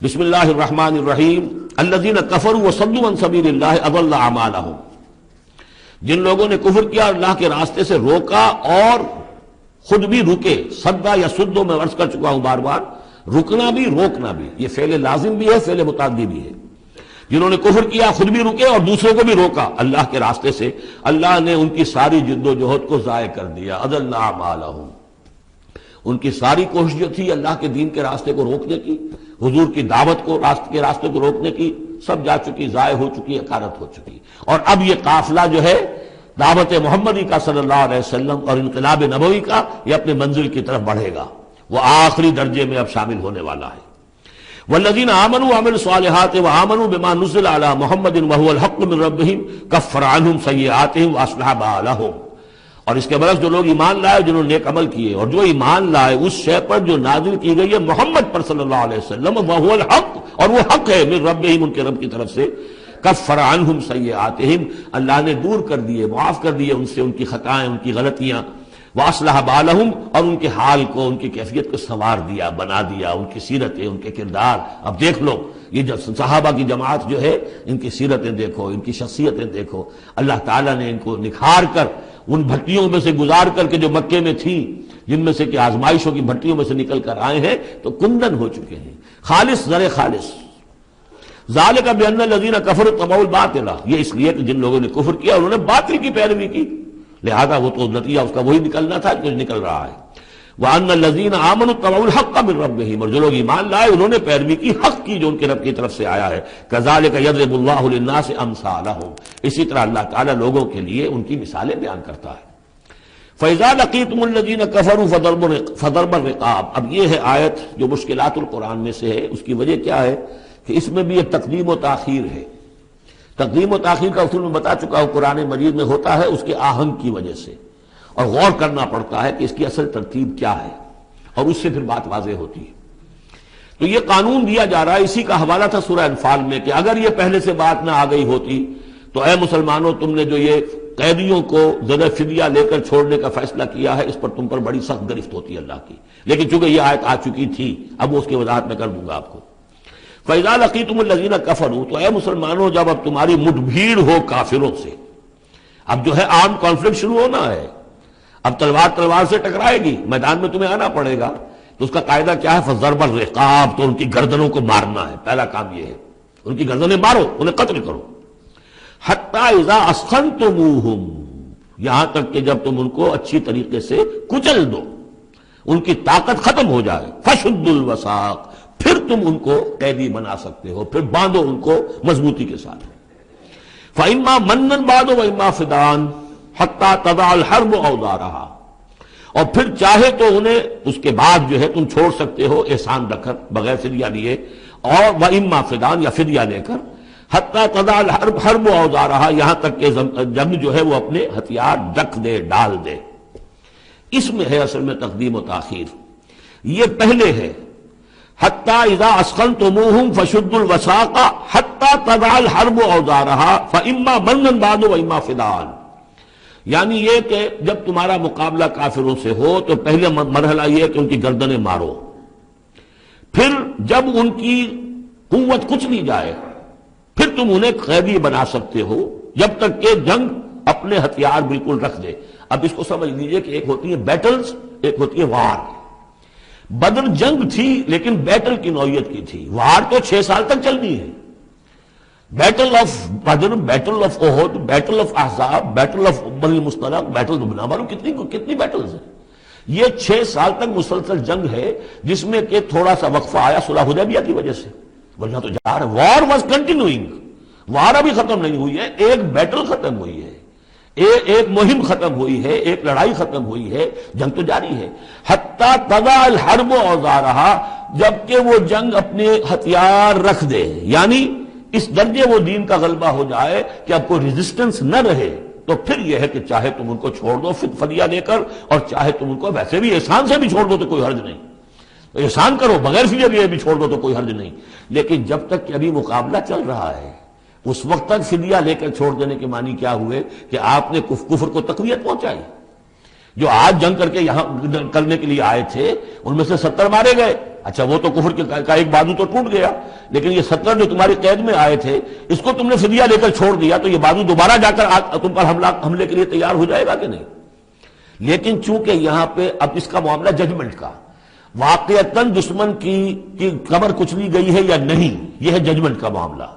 بسم اللہ الرحمن الرحیم الذین کفروا وصدوا عن سبیل اللہ اضل اعمالهم، جن لوگوں نے کفر کیا اور اللہ کے راستے سے روکا اور خود بھی رکے. صدا یا سدو میں عرض کر چکا ہوں بار بار، رکنا بھی روکنا بھی، یہ فعل لازم بھی ہے، فعل متعدی بھی ہے. جنہوں نے کفر کیا خود بھی رکے اور دوسروں کو بھی روکا اللہ کے راستے سے، اللہ نے ان کی ساری جد و جہد کو ضائع کر دیا. اضل اعمالهم، ان کی ساری کوشش جو تھی اللہ کے دین کے راستے کو روکنے کی، حضور کی دعوت کو کے راستے کو روکنے کی، سب جا چکی، ضائع ہو چکی، اکارت ہو چکی. اور اب یہ قافلہ جو ہے دعوت محمدی کا صلی اللہ علیہ وسلم اور انقلاب نبوی کا، یہ اپنے منزل کی طرف بڑھے گا، وہ آخری درجے میں اب شامل ہونے والا ہے. والذین آمنوا وعملوا الصالحات وآمنوا بما نزل علی محمد وهو الحق من ربهم کفر عنهم سیئاتهم واصلح بالهم. اور اس کے برعکس جو لوگ ایمان لائے، جنہوں نے نیک عمل کیے اور جو ایمان لائے اس شے پر جو نازل کی گئی ہے محمد پر صلی اللہ علیہ وسلم، وهو الحق، اور وہ حق ہے، من ربهم، ان کے رب کی طرف سے، کفر عنہم سیئاتہم، اللہ نے دور کر دیے، معاف کر دیے ان سے ان کی خطائیں، ان کی غلطیاں. واصلح بالہم، اور ان کے حال کو، ان کی کیفیت کو سنوار دیا، بنا دیا، ان کی سیرتیں، ان کے کردار. اب دیکھ لو یہ جو صحابہ کی جماعت جو ہے، ان کی سیرتیں دیکھو، ان کی شخصیتیں دیکھو. اللہ تعالیٰ نے ان کو نکھار کر ان بھٹیوں میں سے گزار کر کے جو مکے میں تھیں، جن میں سے کہ آزمائشوں کی بھٹیوں میں سے نکل کر آئے ہیں، تو کندن ہو چکے ہیں، خالص زر خالص. ذالک بان الذین کفروا اتبعوا الباطل، یہ اس لیے کہ جن لوگوں نے کفر کیا انہوں نے باطل کی پیروی کی، لہذا وہ تو نتیجہ اس کا وہی نکلنا تھا جو نکل رہا ہے. وان الذین آمنوا اتبعوا الحق من ربهم، اور جو لوگ ایمان لائے انہوں نے پیروی کی حق کی جو ان کے رب کی طرف سے آیا ہے. کذالک یضرب اللہ للناس امثالهم، اسی طرح اللہ تعالیٰ لوگوں کے لیے ان کی مثالیں بیان کرتا ہے. فَإِذَا لَقِيتُمُ الَّذِينَ كَفَرُوا فَضَرْبَ الرِّقَابِ، اب یہ ہے آیت جو مشکلات القرآن میں سے ہے. اس کی وجہ کیا ہے کہ اس میں بھی ایک تقدیم و تاخیر ہے. تقدیم و تاخیر کا اصول میں بتا چکا ہوں، قرآن مجید میں ہوتا ہے اس کے آہنگ کی وجہ سے، اور غور کرنا پڑتا ہے کہ اس کی اصل ترتیب کیا ہے، اور اس سے پھر بات واضح ہوتی ہے. تو یہ قانون دیا جا رہا ہے، اسی کا حوالہ تھا سورہ انفال میں کہ اگر یہ پہلے سے بات نہ آ گئی ہوتی تو اے مسلمانوں، تم نے جو یہ قیدیوں کو زر فدیہ لے کر چھوڑنے کا فیصلہ کیا ہے، اس پر تم پر بڑی سخت گرفت ہوتی ہے اللہ کی. لیکن چونکہ یہ آیت آ چکی تھی، اب اس کی وضاحت میں کر دوں گا آپ کو. فَإِذَا لَقِيتُمُ الَّذِينَ كَفَرُوا، تو اے مسلمانوں جب اب تمہاری مٹ بھیڑ ہو کافروں سے، اب جو ہے آرم کانفلکٹ شروع ہونا ہے، اب تلوار سے ٹکرائے گی، میدان میں تمہیں آنا پڑے گا. تو اس کا قاعدہ کیا ہے؟ فَضَرْبَ الرِّقَابِ، تو ان کی گردنوں کو مارنا ہے. پہلا کام یہ ہے، ان کی گردنیں مارو، انہیں قتل کرو. حَتَّى إِذَا أَسْخَنْتُمُوهُمْ، یہاں تک کہ جب تم ان کو اچھی طریقے سے کچل دو، ان کی طاقت ختم ہو جائے. فَشُدُّوا الْوَثَاقَ، پھر تم ان کو قیدی بنا سکتے ہو، پھر باندھو ان کو مضبوطی کے ساتھ. فَإِمَّا مَنًّا بَعْدُ وَإِمَّا فِدَاءً حَتَّى تَضَعَ الْحَرْبُ أَوْزَارَهَا، اور پھر چاہے تو انہیں اس کے بعد جو ہے تم چھوڑ سکتے ہو احسان رکھ کر، بغیر فدیہ لیے، اور وَإِمَّا فِدَاءً، یا فدیہ لے کر. حَتَّى تَضَعَ الْحَرْبُ أَوْزَارَهَا، یہاں تک کہ جنگ جو ہے وہ اپنے ہتھیار رکھ دے، ڈال دے. اس میں ہے اصل میں تقدیم و تاخیر. یہ پہلے ہے حَتَّى إِذَا أَسْخَنْتُمُوهُمْ فَشُدُّوا الْوَثَاقَ حَتَّى تَضَعَ الْحَرْبُ أَوْزَارَهَا فَإِمَّا مَنًّا بَعْدُ وَإِمَّا فِدَاءً، یعنی یہ کہ جب تمہارا مقابلہ کافروں سے ہو تو پہلے مرحلہ یہ ہے کہ ان کی گردنیں مارو، پھر جب ان کی قوت کچھ نہیں جائے پھر تم انہیں قیدی بنا سکتے ہو، جب تک کہ جنگ اپنے ہتھیار بالکل رکھ دے. اب اس کو سمجھ لیجئے کہ ایک ہوتی ہے بیٹلز، ایک ہوتی ہے وار. بدر جنگ تھی لیکن بیٹل کی نوعیت کی تھی، وار تو 6 سال تک چلنی ہے. Battle of Badr, battle of Uhud, battle of Ahzab, battle of Bani Al-Mustaliq, battle نہ معلوم کتنی بیٹلز ہیں. یہ 6 سال تک مسلسل جنگ ہے، جس میں کہ تھوڑا سا وقفہ آیا صلح حدیبیہ کی وجہ سے، ورنہ تو جا رہا ہے. وار واز کنٹینیوئنگ، وار ابھی ختم نہیں ہوئی ہے، ایک بیٹل ختم ہوئی ہے، ایک مہم ختم ہوئی ہے، ایک لڑائی ختم ہوئی ہے، جنگ تو جاری ہے. حتیٰ تضع الحرب اوزارہا، جبکہ وہ جنگ اپنے ہتھیار رکھ دے، یعنی اس درجے وہ دین کا غلبہ ہو جائے کہ اب کوئی ریزسٹنس نہ رہے. تو پھر یہ ہے کہ چاہے تم ان کو چھوڑ دو فدیہ لے کر، اور چاہے تم ان کو ویسے بھی احسان سے بھی چھوڑ دو تو کوئی حرج نہیں، احسان کرو بغیر فدیہ لیے بھی چھوڑ دو تو کوئی حرج نہیں. لیکن جب تک کہ ابھی مقابلہ چل رہا ہے، اس وقت تک فدیہ لے کر چھوڑ دینے کے معنی کیا ہوئے کہ آپ نے کفر کو تقویت پہنچائی. جو آج جنگ کر کے یہاں کرنے کے لیے آئے تھے ان میں سے 70 مارے گئے، اچھا وہ تو کفر کا ایک بازو تو ٹوٹ گیا، لیکن یہ 70 جو تمہاری قید میں آئے تھے اس کو تم نے فدیہ لے کر چھوڑ دیا، تو یہ بازو دوبارہ جا کر تم پر حملے کے لیے تیار ہو جائے گا کہ نہیں؟ لیکن چونکہ یہاں پہ اب اس کا معاملہ ججمنٹ کا، واقعتاً دشمن کی قبر کچلی گئی ہے یا نہیں، یہ ہے ججمنٹ کا معاملہ.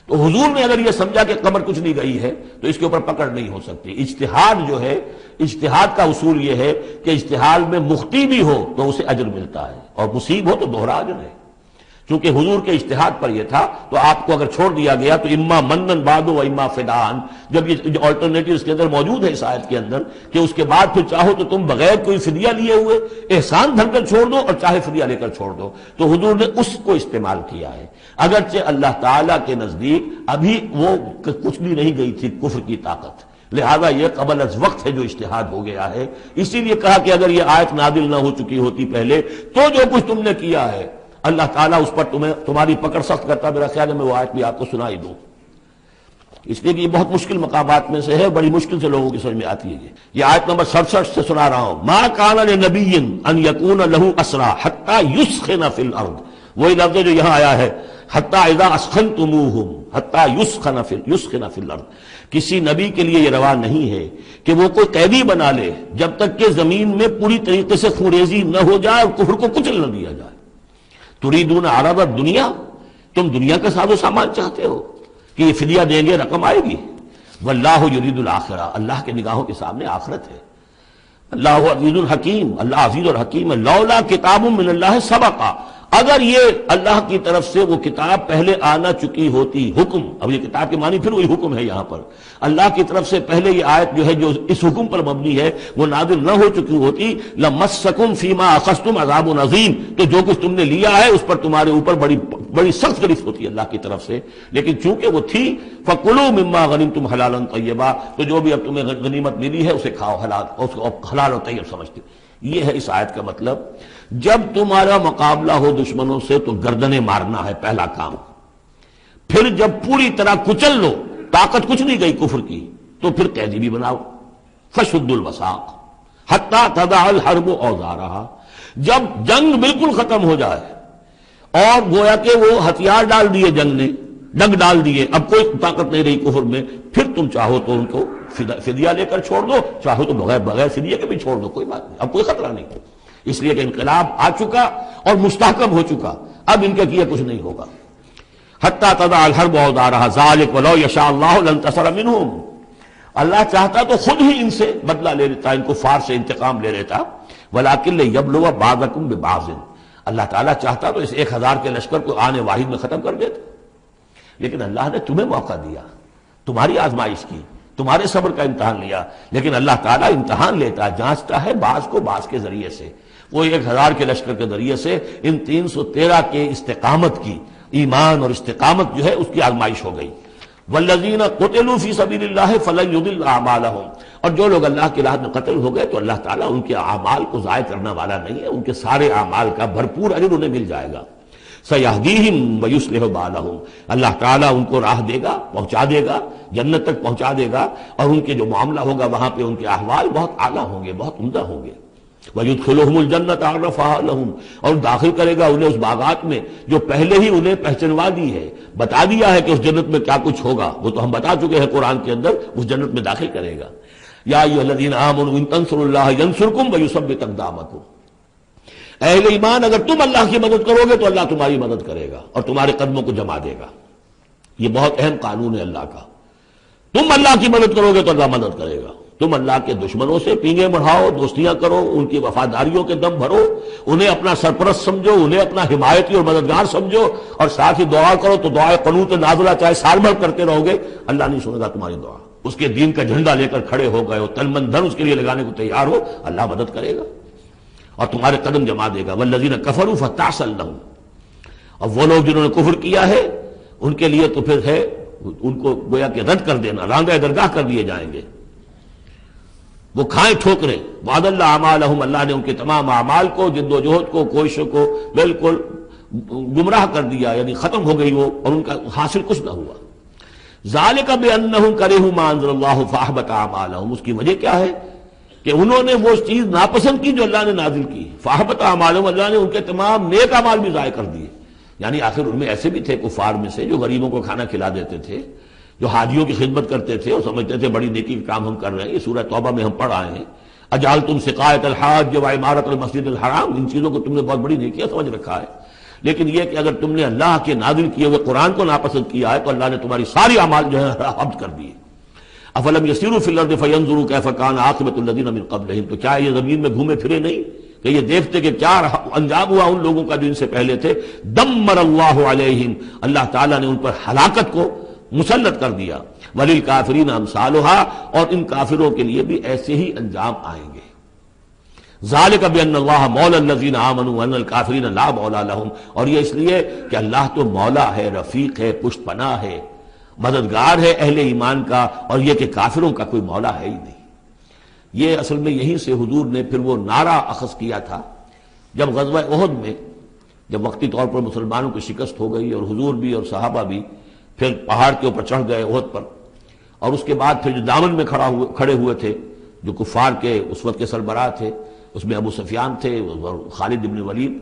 تو حضور نے اگر یہ سمجھا کہ قبر کچھ نہیں گئی ہے تو اس کے اوپر پکڑ نہیں ہو سکتی. اجتہاد جو ہے، اجتہاد کا اصول یہ ہے کہ اجتہاد میں مخطی بھی ہو تو اسے اجر ملتا ہے اور مصیب ہو تو دوہرا اجر ہے. چونکہ حضور کے اجتہاد پر یہ تھا تو آپ کو اگر چھوڑ دیا گیا تو اما منن بعد و اما فدان، جب یہ آلٹرنیٹو اس کے اندر موجود ہے اس آیت کے اندر کہ اس کے بعد پھر چاہو تو تم بغیر کوئی فدیہ لیے ہوئے احسان دھر کر چھوڑ دو اور چاہے فدیہ لے کر چھوڑ دو، تو حضور نے اس کو استعمال کیا ہے. اگرچہ اللہ تعالیٰ کے نزدیک ابھی وہ کچھ بھی نہیں گئی تھی کفر کی طاقت، لہذا یہ قبل از وقت ہے جو اجتہاد ہو گیا ہے. اسی لیے کہا کہ اگر یہ آیت نازل نہ ہو چکی ہوتی پہلے تو جو کچھ تم نے کیا ہے اللہ تعالیٰ اس پر تمہاری پکڑ سخت کرتا. میرا خیال ہے میں وہ آیت بھی آپ کو سنائی دوں، اس لیے کہ یہ بہت مشکل مقامات میں سے ہے، بڑی مشکل سے لوگوں کی سمجھ میں آتی ہے. یہ آیت نمبر 67 سے سنا رہا ہوں. ما کان لنبی ان یکون لہ اسرا حتی یسخن فی الارض، وہی لفظ جو یہاں آیا ہے حتی اذا اسخنتموہم حتی یسخن فی الارض. کسی نبی کے لیے یہ روا نہیں ہے کہ وہ کوئی قیدی بنا لے جب تک کہ زمین میں پوری طریقے سے خونریزی نہ ہو جائے اور کفر کو کچل نہ دیا جائے. تریدون عرض الدنیا، تم دنیا کا ساز و سامان چاہتے ہو کہ یہ فدیہ دیں گے رقم آئے گی. واللہ یرید الآخرہ، اللہ کے نگاہوں کے سامنے آخرت ہے. اللہ عزیز الحکیم، اللہ عزیز اور حکیم ہے. لولا کتاب من اللہ سبقا، اگر یہ اللہ کی طرف سے وہ کتاب پہلے آنا چکی ہوتی، حکم، اب یہ کتاب کے معنی پھر وہی حکم ہے یہاں پر، اللہ کی طرف سے پہلے یہ آیت جو ہے جو اس حکم پر مبنی ہے وہ نازل نہ ہو چکی ہوتی، لمسکم فیما اخذتم عذاب عظیم، تو جو کچھ تم نے لیا ہے اس پر تمہارے اوپر بڑی سخت گرفت ہوتی ہے اللہ کی طرف سے. لیکن چونکہ وہ تھی فکلوا مما غنمتم حلالا طیبا، تو جو بھی اب تمہیں غنیمت ملی ہے اسے کھاؤ حلال، اس کو حلال اور طیب سمجھتے. یہ ہے اس آیت کا مطلب. جب تمہارا مقابلہ ہو دشمنوں سے تو گردنیں مارنا ہے پہلا کام. پھر جب پوری طرح کچل لو، طاقت کچھ نہیں گئی کفر کی، تو پھر قیدی بھی بناؤ. فشد الوثاق حتی تضع الحرب اوزارہا، جب جنگ بالکل ختم ہو جائے اور گویا کہ وہ ہتھیار ڈال دیے جنگ نے، ڈگ ڈال دیے، اب کوئی طاقت نہیں رہی کفر میں، پھر تم چاہو تو ان کو فدیہ لے کر چھوڑ دو، چاہو تو بغیر فدیہ کے بھی چھوڑ دو، کوئی بات نہیں، اب کوئی خطرہ نہیں. اس لیے کہ انقلاب آ چکا اور مستحکم ہو چکا، اب ان کے کیے کچھ نہیں ہوگا. حتی تضع الحرب اوزارہا ذالک ولو یشاء اللہ لانتصر منہم، اللہ چاہتا تو خود ہی ان سے بدلہ لے لیتا، ان کفار سے انتقام لے لیتا. ولکن لیبلو بعضکم ببعض، اللہ تعالیٰ چاہتا تو اس 1000 کے لشکر کو آنے واحد میں ختم کر دیتا، لیکن اللہ نے تمہیں موقع دیا، تمہاری آزمائش کی، تمہارے صبر کا امتحان لیا. لیکن اللہ تعالیٰ امتحان لیتا، جانچتا ہے بعض کو بعض کے ذریعے سے. وہ 1000 کے لشکر کے ذریعے سے ان 313 کے استقامت کی، ایمان اور استقامت جو ہے اس کی آزمائش ہو گئی. والذین قتلوا فی سبیل اللہ فلن یضل اعمالہم، اور جو لوگ اللہ کی راہ میں قتل ہو گئے تو اللہ تعالیٰ ان کے اعمال کو ضائع کرنے والا نہیں ہے، ان کے سارے اعمال کا بھرپور اجر انہیں مل جائے گا. سیہدیہم ویصلح بالہم، اللہ تعالیٰ ان کو راہ دے گا، پہنچا دے گا، جنت تک پہنچا دے گا، اور ان کے جو معاملہ ہوگا وہاں پہ ان کے احوال بہت اعلیٰ ہوں گے، بہت عمدہ ہوں گے. وَيُدْخِلُهُمُ الْجَنَّةَ عَرَّفَهَا لَهُمْ، اور داخل کرے گا انہیں اس باغات میں جو پہلے ہی انہیں پہچنوا دی ہے، بتا دیا ہے کہ اس جنت میں کیا کچھ ہوگا، وہ تو ہم بتا چکے ہیں قرآن کے اندر، اس جنت میں داخل کرے گا. یا ایھا الذین آمنوا ان تنصروا اللہ ینصرکم ویثبت اقدامکم، اہل ایمان اگر تم اللہ کی مدد کرو گے تو اللہ تمہاری مدد کرے گا اور تمہارے قدموں کو جما دے گا. یہ بہت اہم قانون ہے اللہ کا. تم اللہ کی مدد کرو گے تو اللہ مدد کرے گا. تم اللہ کے دشمنوں سے پینگے بڑھاؤ، دوستیاں کرو، ان کی وفاداریوں کے دم بھرو، انہیں اپنا سرپرست سمجھو، انہیں اپنا حمایتی اور مددگار سمجھو، اور ساتھ ہی دعا کرو تو دعائے قنوت نازلہ چاہے سال بھر کرتے رہو گے، اللہ نہیں سنے گا تمہاری دعا. اس کے دین کا جھنڈا لے کر کھڑے ہو گئے ہو، تن من دھن اس کے لیے لگانے کو تیار ہو، اللہ مدد کرے گا اور تمہارے قدم جما دے گا. والذین کفروا فتعسا لهم، اور وہ لوگ جنہوں نے کفر کیا ہے ان کے لیے تو پھر ہے ان کو گویا کہ رد کر دینا، راندہ درگاہ کر دیے جائیں گے، وہ کھائیں ٹھوکریں. وعد اللہ اعمالہم، اللہ نے ان کے تمام اعمال کو، جد و جہد کو، کوششوں کو بالکل گمراہ کر دیا، یعنی ختم ہو گئی وہ، اور ان کا حاصل کچھ نہ ہوا. ذالک بانہم کرہوا ما انزل اللہ فاحبط اعمالہم، اس کی وجہ کیا ہے کہ انہوں نے وہ چیز ناپسند کی جو اللہ نے نازل کی، فاحبط اعمالہم، اللہ نے ان کے تمام نیک اعمال بھی ضائع کر دیے۔ یعنی آخر ان میں ایسے بھی تھے کفار میں سے جو غریبوں کو کھانا کھلا دیتے تھے، جو حاجیوں کی خدمت کرتے تھے اور سمجھتے تھے بڑی نیکی کا کام ہم کر رہے ہیں۔ یہ سورہ توبہ میں ہم پڑھ آئے ہیں، اجعلتم سقایۃ الحاج وعمارۃ المسجد الحرام، ان چیزوں کو تم نے بہت بڑی نیکیاں سمجھ رکھا ہے، لیکن یہ کہ اگر تم نے اللہ کے نازل کیے ہوئے قرآن کو ناپسند کیا ہے تو اللہ نے تمہاری ساری اعمال جو ہے حبس کر دیے۔ افلم یسیروا فی الارض فینظروا کیف کان عاقبۃ الذین من قبلہم، تو کیا یہ زمین میں گھومے پھرے نہیں کہ یہ دیکھتے کہ کیا انجام ہوا ان لوگوں کا جو ان سے پہلے تھے؟ دمر اللہ علیہم، اللہ تعالیٰ نے ان پر ہلاکت کو مسلط کر دیا۔ وللکافرین امثالھا، اور ان کافروں کے لیے بھی ایسے ہی انجام آئیں گے۔ ذالک بان اللہ مولا الذین آمنوا وان الکافرین لا مولا لہم، اور یہ اس لیے کہ اللہ تو مولا ہے، رفیق ہے، پشت پناہ ہے، مددگار ہے اہل ایمان کا، اور یہ کہ کافروں کا کوئی مولا ہے ہی نہیں۔ یہ اصل میں یہیں سے حضور نے پھر وہ نعرہ اخذ کیا تھا جب غزوہ احد میں، جب وقتی طور پر مسلمانوں کی شکست ہو گئی اور حضور بھی اور صحابہ بھی پھر پہاڑ کے اوپر چڑھ گئے احد پر، اور اس کے بعد پھر جو دامن میں کھڑے ہوئے تھے جو کفار کے اس وقت کے سربراہ تھے، اس میں ابو سفیان تھے اور خالد بن ولید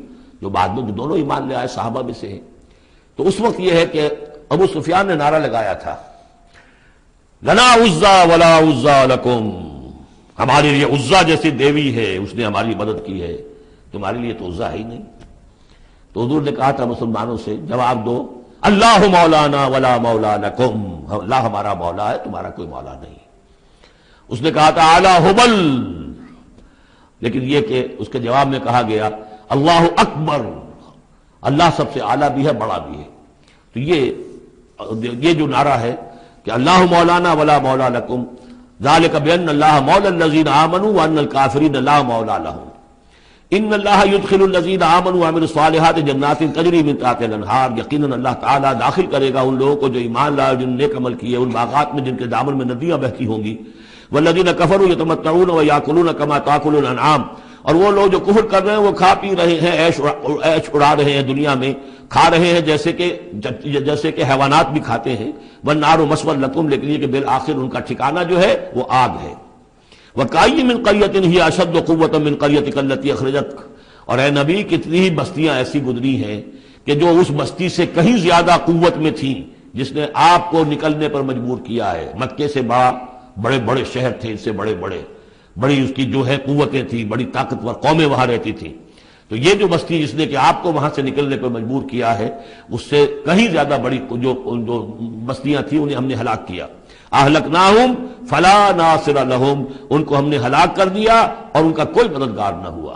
جو بعد میں دونوں ایمان لے آئے صحابہ میں سے ہیں۔ تو اس وقت یہ ہے کہ ابو سفیان نے نعرہ لگایا تھا، لنا عزا ولا عزا لکم، ہمارے لیے عزا جیسی دیوی ہے، اس نے ہماری مدد کی ہے، تمہارے لیے تو عزا ہے ہی نہیں۔ تو حضور نے کہا تھا مسلمانوں سے جواب دو، اللہ مولانا ولا مولا لکم، اللہ ہمارا مولا ہے، تمہارا کوئی مولا نہیں۔ اس نے کہا تھا اعلی حبل، لیکن یہ کہ اس کے جواب میں کہا گیا اللہ اکبر، اللہ سب سے اعلیٰ بھی ہے، بڑا بھی ہے۔ تو یہ جو نعرہ ہے کہ اللہ مولانا ولا مولا لکم ذالک بان اللہ مولا الذین آمنوا وان الکافرین لا مولا لہم، ان اللہ یدخل الذین آمنوا وعملوا الصالحات جنات تجری من تحتها الانہار، یقیناً اللہ تعالیٰ داخل کرے گا ان لوگوں کو جو ایمان لائے، جن نے نیک عمل کیے، ان باغات میں جن کے دامن میں ندیاں بہتی ہوں گی۔ والذین کفروا یتمتعون ویاکلون کما تاکل الانعام، اور وہ لوگ جو کفر کر رہے ہیں وہ کھا پی رہے ہیں، عیش اڑا رہے ہیں دنیا میں، کھا رہے ہیں جیسے کہ حیوانات بھی کھاتے ہیں۔ والنار مثوی لکم، لیکن یہ کہ بالآخر ان کا ٹھکانہ جو ہے وہ آگ ہے۔ وَكَأَيٍّ مِّن قَرْيَةٍ هِيَ أَشَدُّ قُوَّةً مِّن قَرْيَتِكَ الَّتِي أَخْرَجَتْكَ، اور اے نبی کتنی ہی بستیاں ایسی گزری ہیں کہ جو اس بستی سے کہیں زیادہ قوت میں تھیں جس نے آپ کو نکلنے پر مجبور کیا ہے۔ مکے سے بڑے بڑے شہر تھے، اس سے بڑی اس کی جو ہے قوتیں تھیں، بڑی طاقتور قومیں وہاں رہتی تھیں۔ تو یہ جو بستی جس نے کہ آپ کو وہاں سے نکلنے پر مجبور کیا ہے، اس سے کہیں زیادہ بڑی جو بستیاں تھیں انہیں ہم نے ہلاک کیا۔ اہلکناہم فلا ناصر لہم، ان کو ہم نے ہلاک کر دیا اور ان کا کوئی مددگار نہ ہوا۔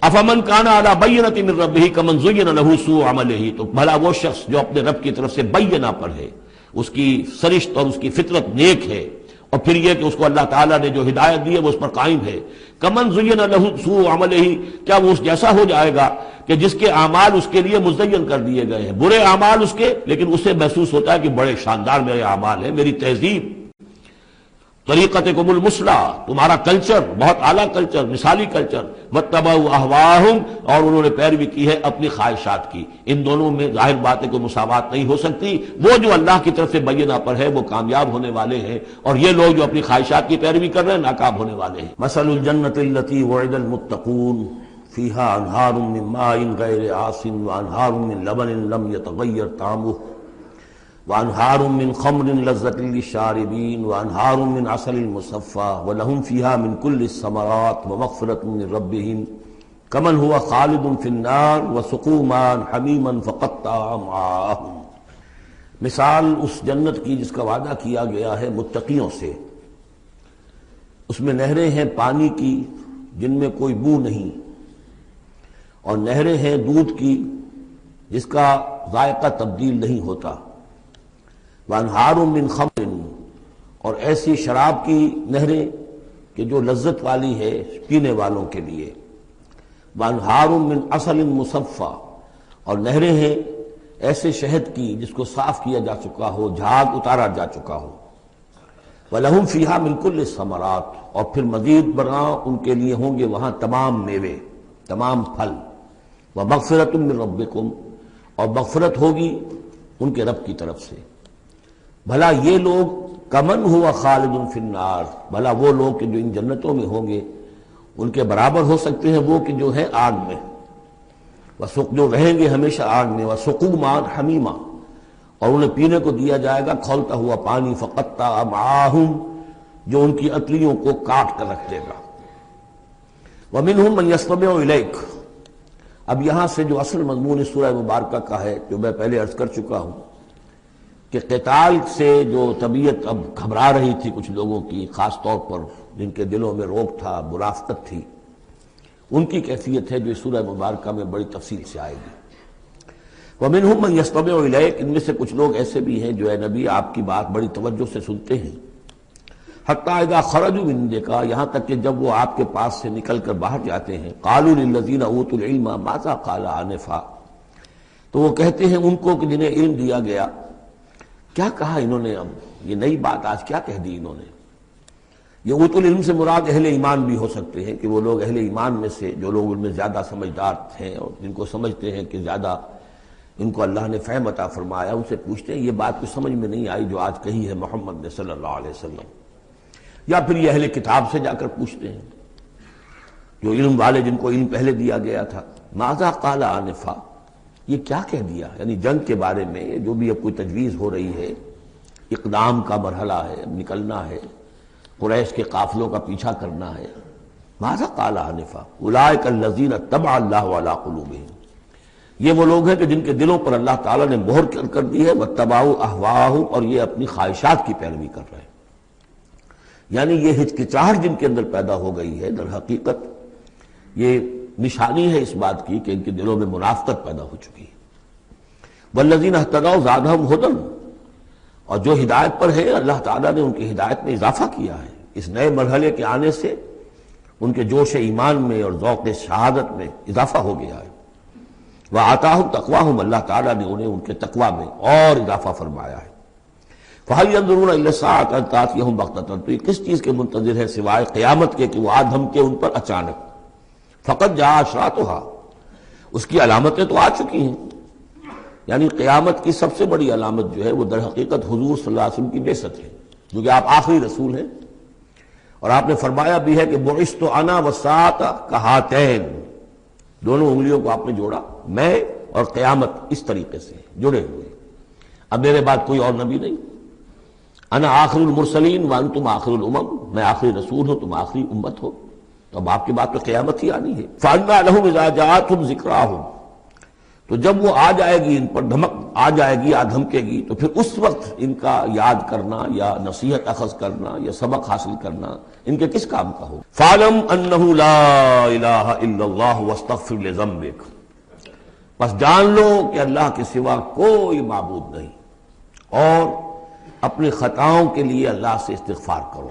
افمن کان علی بینۃ من ربہ کمن زین لہ سوء عملہ، تو بھلا وہ شخص جو اپنے رب کی طرف سے بینہ پر ہے، اس کی سرشت اور اس کی فطرت نیک ہے، اور پھر یہ کہ اس کو اللہ تعالیٰ نے جو ہدایت دی ہے وہ اس پر قائم ہے، کمن زین لہ سوء عملہ، کیا وہ اس جیسا ہو جائے گا کہ جس کے اعمال اس کے لیے مزین کر دیے گئے ہیں، برے اعمال اس کے، لیکن اسے محسوس ہوتا ہے کہ بڑے شاندار میرے اعمال ہیں، میری تہذیب، طریقتکم المثلی، تمہارا کلچر بہت اعلیٰ کلچر، مثالی کلچر، واتبعوا اہواءہم، اور انہوں نے پیروی کی ہے اپنی خواہشات کی۔ ان دونوں میں ظاہر بات ہے کوئی مساوات نہیں ہو سکتی۔ وہ جو اللہ کی طرف سے بینہ پر ہے وہ کامیاب ہونے والے ہیں، اور یہ لوگ جو اپنی خواہشات کی پیروی کر رہے ہیں ناکام ہونے والے ہیں۔ مثل الجنۃ التی وعد المتقون فیہا انہار من ماء غیر آسن وانہار من لبن لم یتغیر طعمہ وانہار من خمر لذۃ للشاربین وانہار من عسل مصفی ولہم فیہا من کل الثمرات ومغفرۃ من ربہم کمن ہوا خالد فی النار وسقوا ماء حمیما فقطع امعاءہم۔ مثال اس جنت کی جس کا وعدہ کیا گیا ہے متقیوں سے، اس میں نہریں ہیں پانی کی جن میں کوئی بو نہیں، اور نہریں ہیں دودھ کی جس کا ذائقہ تبدیل نہیں ہوتا، وانہار من خمر، اور ایسی شراب کی نہریں کہ جو لذت والی ہے پینے والوں کے لیے، وانہار من عسل مصفی، اور نہریں ہیں ایسے شہد کی جس کو صاف کیا جا چکا ہو، جھاگ اتارا جا چکا ہو، وَلَهُمْ فِيهَا مِنْ كُلِّ الثَّمَرَاتِ، اور پھر مزید برآں ان کے لیے ہوں گے وہاں تمام میوے، تمام پھل، وَمَغْفِرَةٌ مِّن رَبِّكُمْ، اور مغفرت ہوگی ان کے رب کی طرف سے۔ بھلا یہ لوگ کمن ہوا خالد فی النار، بھلا وہ لوگ کہ جو ان جنتوں میں ہوں گے ان کے برابر ہو سکتے ہیں وہ کہ جو ہیں آگ میں، جو رہیں گے ہمیشہ آگ میں، وسقوا ماء حمیما، اور انہیں پینے کو دیا جائے گا کھولتا ہوا پانی، فقطع امعاءہم، جو ان کی اتلیوں کو کاٹ کر رکھ دے گا۔ ومنہم من یستمع الیک، اب یہاں سے جو اصل مضمون اس سورہ مبارکہ کا ہے، جو میں پہلے عرض کر چکا ہوں کہ قتال سے جو طبیعت اب گھبرا رہی تھی کچھ لوگوں کی، خاص طور پر جن کے دلوں میں روک تھا، منافقت تھی، ان کی کیفیت ہے جو اس سورہ مبارکہ میں بڑی تفصیل سے آئے گی۔ وَمِنْهُمْ مَنْ يَسْتَمِعُ إِلَيْكَ، ان میں سے کچھ لوگ ایسے بھی ہیں جو اے نبی آپ کی بات بڑی توجہ سے سنتے ہیں، حَتَّى إِذَا خَرَجُوا مِنْ عِنْدِكَ، یہاں تک کہ جب وہ آپ کے پاس سے نکل کر باہر جاتے ہیں، قَالُوا لِلَّذِينَ أُوتُوا الْعِلْمَ مَاذَا قَالَ آنِفًا، تو وہ کہتے ہیں ان کو کہ جنہیں علم دیا گیا، کیا کہا انہوں نے، اب یہ نئی بات آج کیا کہہ دی انہوں نے۔ یہ اوت العلم سے مراد اہل ایمان بھی ہو سکتے ہیں کہ وہ لوگ اہل ایمان میں سے جو لوگ ان میں زیادہ سمجھدار ہیں اور جن کو سمجھتے ہیں کہ زیادہ ان کو اللہ نے فہم عطا فرمایا، ان سے پوچھتے ہیں یہ بات کچھ سمجھ میں نہیں آئی جو آج کہی ہے محمد نے صلی اللہ علیہ وسلم، یا پھر یہ اہل کتاب سے جا کر پوچھتے ہیں جو علم والے جن کو علم پہلے دیا گیا تھا، ماذا قال آنفا، یہ کیا کہہ دیا، یعنی جنگ کے بارے میں جو بھی اب کوئی تجویز ہو رہی ہے، اقدام کا مرحلہ ہے، اب نکلنا ہے، قریش کے قافلوں کا پیچھا کرنا ہے، ماذا قال آنفا اولئک الذین طبع اللہ علی قلوبہم، یہ وہ لوگ ہیں کہ جن کے دلوں پر اللہ تعالیٰ نے مہر کر دی ہے، واتبعوا اہواءہم، اور یہ اپنی خواہشات کی پیروی کر رہے ہیں، یعنی یہ ہچکچاہٹ جن کے اندر پیدا ہو گئی ہے، در حقیقت یہ نشانی ہے اس بات کی کہ ان کے دلوں میں منافقت پیدا ہو چکی ہے۔ والذین اہتدوا زادہم ھدی، اور جو ہدایت پر ہے اللہ تعالیٰ نے ان کی ہدایت میں اضافہ کیا ہے، اس نئے مرحلے کے آنے سے ان کے جوش ایمان میں اور ذوق شہادت میں اضافہ ہو گیا ہے۔ وآتاہم تقواہم، اللہ تعالیٰ نے انہیں ان کے تقوی میں اور اضافہ فرمایا ہے۔ فہل ینظرون الا الساعۃ ان تأتیہم بغتۃ، تو یہ کس چیز کے منتظر ہے سوائے قیامت کے کہ وہ آ دھمکے ان پر اچانک۔ فقط جاء اشراطھا، اس کی علامتیں تو آ چکی ہیں، یعنی قیامت کی سب سے بڑی علامت جو ہے وہ در حقیقت حضور صلی اللہ علیہ وسلم کی بعثت ہے، جو کہ آپ آخری رسول ہیں، اور آپ نے فرمایا بھی ہے کہ بعثت انا والساعۃ کہاتین، دونوں انگلیوں کو آپ نے جوڑا، میں اور قیامت اس طریقے سے جڑے ہوئے، اب میرے بعد کوئی اور نبی نہیں، انا آخر المرسلین وانتم آخر الامم، میں آخری رسول ہوں تم آخری امت ہو، تو اب آپ کی بات تو قیامت ہی آنی ہے۔ فَأَنَّىٰ لَهُمْ إِذَا جَاءَتْهُمْ ذِكْرَاهُمْ، تو جب وہ آ جائے گی ان پر دھمک آ جائے گی، آ دھمکے گی، تو پھر اس وقت ان کا یاد کرنا یا نصیحت اخذ کرنا یا سبق حاصل کرنا ان کے کس کام کا ہو۔ فَاعْلَمْ أَنَّهُ لَا إِلَٰهَ إِلَّا اللَّهُ وَاسْتَغْفِرْ لِذَنبِكَ، بس جان لو کہ اللہ کے سوا کوئی معبود نہیں، اور اپنی خطاؤں کے لیے اللہ سے استغفار کرو۔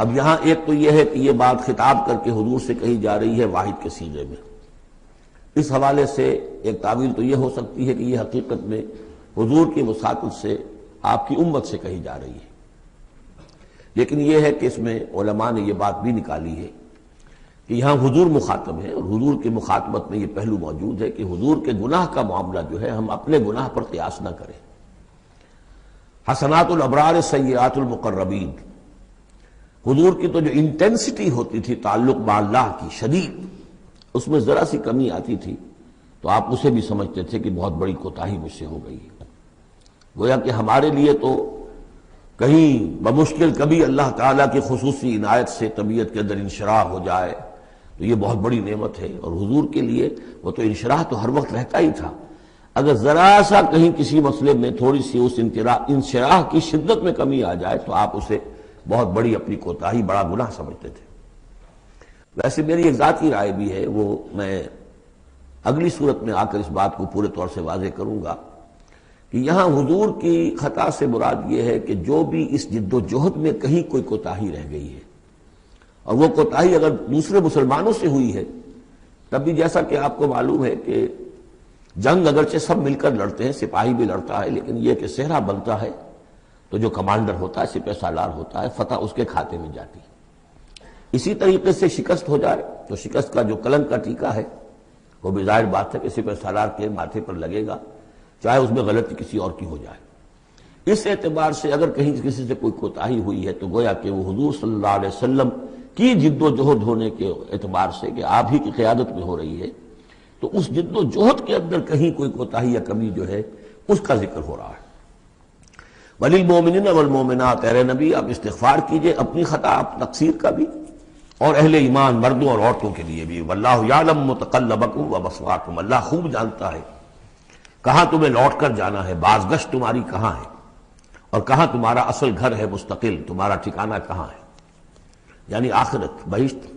اب یہاں ایک تو یہ ہے کہ یہ بات خطاب کر کے حضور سے کہی جا رہی ہے واحد کے صیغے میں، اس حوالے سے ایک تعویل تو یہ ہو سکتی ہے کہ یہ حقیقت میں حضور کی وساطت سے آپ کی امت سے کہی جا رہی ہے، لیکن یہ ہے کہ اس میں علماء نے یہ بات بھی نکالی ہے کہ یہاں حضور مخاطب ہے، اور حضور کی مخاطبت میں یہ پہلو موجود ہے کہ حضور کے گناہ کا معاملہ جو ہے ہم اپنے گناہ پر قیاس نہ کریں۔ حسنات الابرار سیئات المقربین، حضور کی تو جو انٹینسٹی ہوتی تھی تعلق با اللہ کی شدید، اس میں ذرا سی کمی آتی تھی تو آپ اسے بھی سمجھتے تھے کہ بہت بڑی کوتاہی مجھ سے ہو گئی ہے، گویا کہ ہمارے لیے تو کہیں بمشکل کبھی اللہ تعالیٰ کی خصوصی عنایت سے طبیعت کے اندر انشراح ہو جائے تو یہ بہت بڑی نعمت ہے، اور حضور کے لیے وہ تو انشراح تو ہر وقت رہتا ہی تھا، اگر ذرا سا کہیں کسی مسئلے میں تھوڑی سی اس انشراح کی شدت میں کمی آ جائے تو آپ اسے بہت بڑی اپنی کوتاہی، بڑا گناہ سمجھتے تھے۔ ویسے میری ایک ذاتی رائے بھی ہے، وہ میں اگلی صورت میں آ کر اس بات کو پورے طور سے واضح کروں گا کہ یہاں حضور کی خطا سے مراد یہ ہے کہ جو بھی اس جد و جہد میں کہیں کوئی کوتاہی رہ گئی ہے، اور وہ کوتاہی اگر دوسرے مسلمانوں سے ہوئی ہے، تب بھی جیسا کہ آپ کو معلوم ہے کہ جنگ اگرچہ سب مل کر لڑتے ہیں، سپاہی بھی لڑتا ہے، لیکن یہ کہ صحرا بنتا ہے تو جو کمانڈر ہوتا ہے، سپہ سالار ہوتا ہے، فتح اس کے کھاتے میں جاتی ہے۔ اسی طریقے سے شکست ہو جائے تو شکست کا جو کلنک کا ٹیکہ ہے وہ بھی ظاہر بات ہے کہ سپہ سالار کے ماتھے پر لگے گا، چاہے اس میں غلطی کسی اور کی ہو جائے۔ اس اعتبار سے اگر کہیں کسی سے کوئی کوتاہی ہوئی ہے تو گویا کہ وہ حضور صلی اللہ علیہ وسلم کی جد و جہد ہونے کے اعتبار سے کہ آپ ہی کی قیادت میں ہو رہی ہے، تو اس جد و جہد کے اندر کہیں کوئی کوتاہی یا کمی جو ہے اس کا ذکر ہو رہا ہے۔ وَلِلْمُؤْمِنِينَ وَالْمُؤْمِنَاتِ، اے نبی آپ استغفار کیجئے اپنی خطا آپ تقصیر کا بھی، اور اہل ایمان مردوں اور عورتوں کے لیے بھی۔ وَاللَّهُ يَعْلَمُ مُتَقَلَّبَكُمْ وَمَثْوَاكُمْ، اللہ خوب جانتا ہے کہاں تمہیں لوٹ کر جانا ہے، بازگشت تمہاری کہاں ہے، اور کہاں تمہارا اصل گھر ہے مستقل، تمہارا ٹھکانہ کہاں ہے، یعنی آخرت، بہشت۔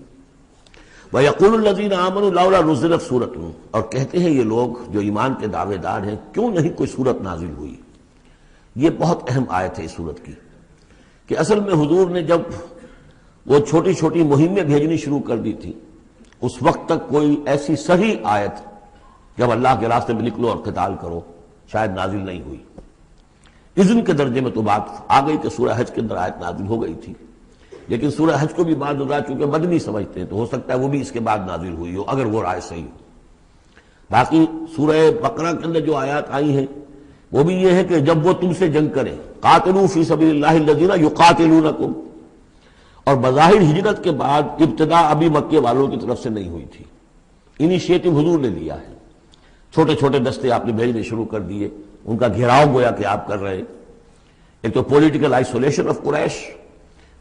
وَيَقُولُ الَّذِينَ آمَنُوا لَوْلَا نُزِّلَتْ سُورَةٌ، اور کہتے ہیں یہ لوگ جو ایمان کے دعوے دار ہیں کیوں نہیں کوئی سورت نازل ہوئی۔ یہ بہت اہم آیت ہے اس سورت کی، کہ اصل میں حضور نے جب وہ چھوٹی چھوٹی مہمیں بھیجنی شروع کر دی تھی، اس وقت تک کوئی ایسی صحیح آیت جب اللہ کے راستے میں نکلو اور قتال کرو شاید نازل نہیں ہوئی۔ اذن کے درجے میں تو بات آ گئی کہ سورہ حج کے اندر آیت نازل ہو گئی تھی، لیکن سورہ حج کو بھی بعض حضرات چونکہ مدنی سمجھتے ہیں تو ہو سکتا ہے وہ بھی اس کے بعد نازل ہوئی ہو، اگر وہ رائے صحیح ہو۔ باقی سورہ بقرہ کے اندر جو آیات آئی ہیں وہ بھی یہ ہے کہ جب وہ تم سے جنگ کریں، قاتلوا فی سبیل اللہ الذین یقاتلونکم، اور بظاہر ہجرت کے بعد ابتدا ابھی مکے والوں کی طرف سے نہیں ہوئی تھی، انیشیٹو حضور نے لیا ہے، چھوٹے چھوٹے دستے آپ نے بھیجنے شروع کر دیے، ان کا گھیراؤ گویا کہ آپ کر رہے ہیں۔ ایک تو پولیٹیکل آئسولیشن آف قریش،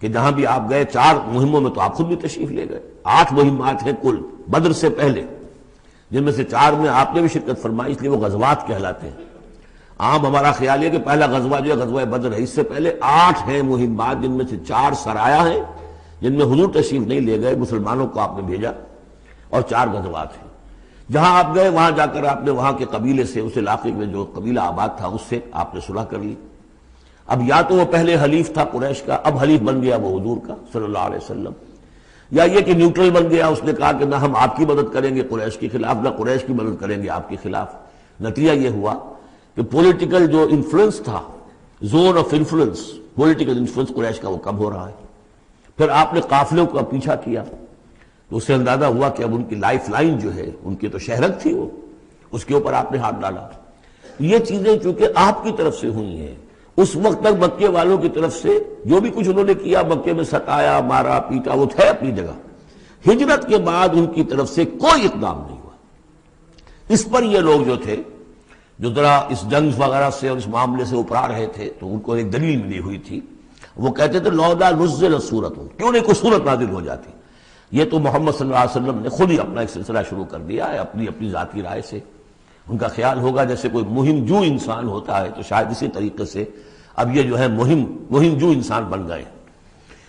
کہ جہاں بھی آپ گئے 4 مہموں میں تو آپ خود بھی تشریف لے گئے، 8 مہمات ہیں کل بدر سے پہلے، جن میں سے 4 میں آپ نے بھی شرکت فرمائی، اس لیے وہ غزوات کہلاتے ہیں۔ عام ہمارا خیال ہے کہ پہلا غزوہ جو ہے غزوہ بدر ہے، اس سے پہلے 8 ہیں مہمات، جن میں سے 4 سرایا ہیں جن میں حضور تشریف نہیں لے گئے، مسلمانوں کو آپ نے بھیجا، اور 4 غزوات ہیں۔ جہاں آپ گئے وہاں جا کر آپ نے وہاں کے قبیلے سے، اس علاقے میں جو قبیلہ آباد تھا اس سے آپ نے صلح کر لی۔ اب یا تو وہ پہلے حلیف تھا قریش کا، اب حلیف بن گیا وہ حضور کا صلی اللہ علیہ وسلم، یا یہ کہ نیوٹرل بن گیا، اس نے کہا کہ نہ ہم آپ کی مدد کریں گے قریش کے خلاف، نہ قریش کی مدد کریں گے آپ کے خلاف۔ نتیجہ یہ ہوا کہ پولیٹیکل جو انفلوئنس تھا، zone of influence, political influence Quraysh کا وہ کم ہو رہا ہے۔ پھر آپ نے قافلوں کا پیچھا کیا تو اس سے اندازہ ہوا کہ اب ان کی لائف لائن جو ہے، ان کی تو شہرت تھی وہ، اس کے اوپر آپ نے ہاتھ ڈالا۔ یہ چیزیں چونکہ آپ کی طرف سے ہوئی ہیں، اس وقت تک مکے والوں کی طرف سے جو بھی کچھ انہوں نے کیا، مکے میں ستایا، مارا پیٹا، وہ تھے اپنی جگہ۔ ہجرت کے بعد ان کی طرف سے کوئی اقدام نہیں ہوا۔ اس پر یہ لوگ جو تھے، جو ذرا اس جنگ وغیرہ سے اور اس معاملے سے اوپرا رہے تھے، تو ان کو ایک دلیل ملی ہوئی تھی، وہ کہتے تھے لولا نزلت سورۃ، کیوں نہیں کوئی سورت نازل ہو جاتی۔ یہ تو محمد صلی اللہ علیہ وسلم نے خود ہی اپنا ایک سلسلہ شروع کر دیا ہے اپنی ذاتی رائے سے۔ ان کا خیال ہوگا جیسے کوئی مہم جو انسان ہوتا ہے، تو شاید اسی طریقے سے اب یہ جو ہے مہم جو انسان بن گئے۔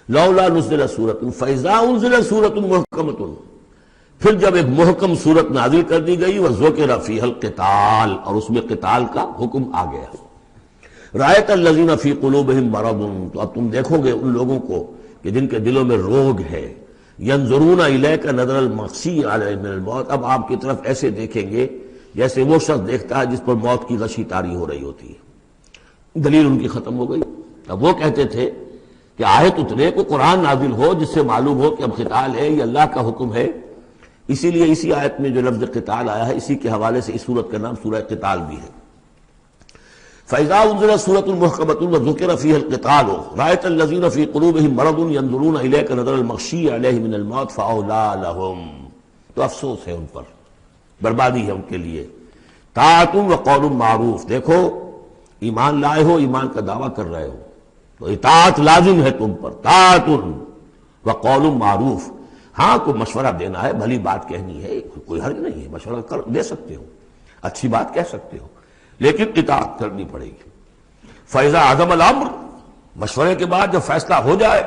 لولا نزلت سورۃ فاذا انزلت سورۃ محکمۃ، پھر جب ایک محکم سورت نازل کر دی گئی، وذکر فیہا القتال، اور اس میں قتال کا حکم آ گیا۔ رأیت الذین فی قلوبہم مرض، تو اب تم دیکھو گے ان لوگوں کو کہ جن کے دلوں میں روگ ہے، ینظرون الیک نظر المغشی علیہ من الموت، اب آپ کی طرف ایسے دیکھیں گے جیسے وہ شخص دیکھتا ہے جس پر موت کی غشی طاری ہو رہی ہوتی ہے۔ دلیل ان کی ختم ہو گئی۔ اب وہ کہتے تھے کہ آیت اترے، کو قرآن نازل ہو جس سے معلوم ہو کہ اب قتال ہے، یہ اللہ کا حکم ہے۔ اسی لیے اسی آیت میں جو لفظ قتال آیا ہے، اسی کے حوالے سے اس سورت کا نام سورہ قتال بھی ہے۔ فَإِذَا أُنزِلَتْ سُورَةٌ مُحْكَمَةٌ وَذُكِرَ فِيهَا الْقِتَالُ رَأَيْتَ الَّذِينَ فِي قُلُوبِهِم مَّرَضٌ يَنظُرُونَ إِلَيْكَ نَظَرَ الْمَغْشِيِّ عَلَيْهِ مِنَ الْمَوْتِ فَأَوْلَىٰ لَهُمْ، تو افسوس ہے ان پر، بربادی ہے ان کے لیے۔ طاعۃ وقول معروف، دیکھو ایمان لائے ہو، ایمان کا دعویٰ کر رہے ہو تو اطاعت لازم ہے تم پر، طاعۃ وقول معروف، ہاں کوئی مشورہ دینا ہے، بھلی بات کہنی ہے، کوئی حرج نہیں ہے، مشورہ دے سکتے ہو، اچھی بات کہہ سکتے ہو، لیکن اطاعت کرنی پڑے گی۔ فَإِذَا عَزَمَ الْأَمْرُ، مشورے کے بعد جب فیصلہ ہو جائے،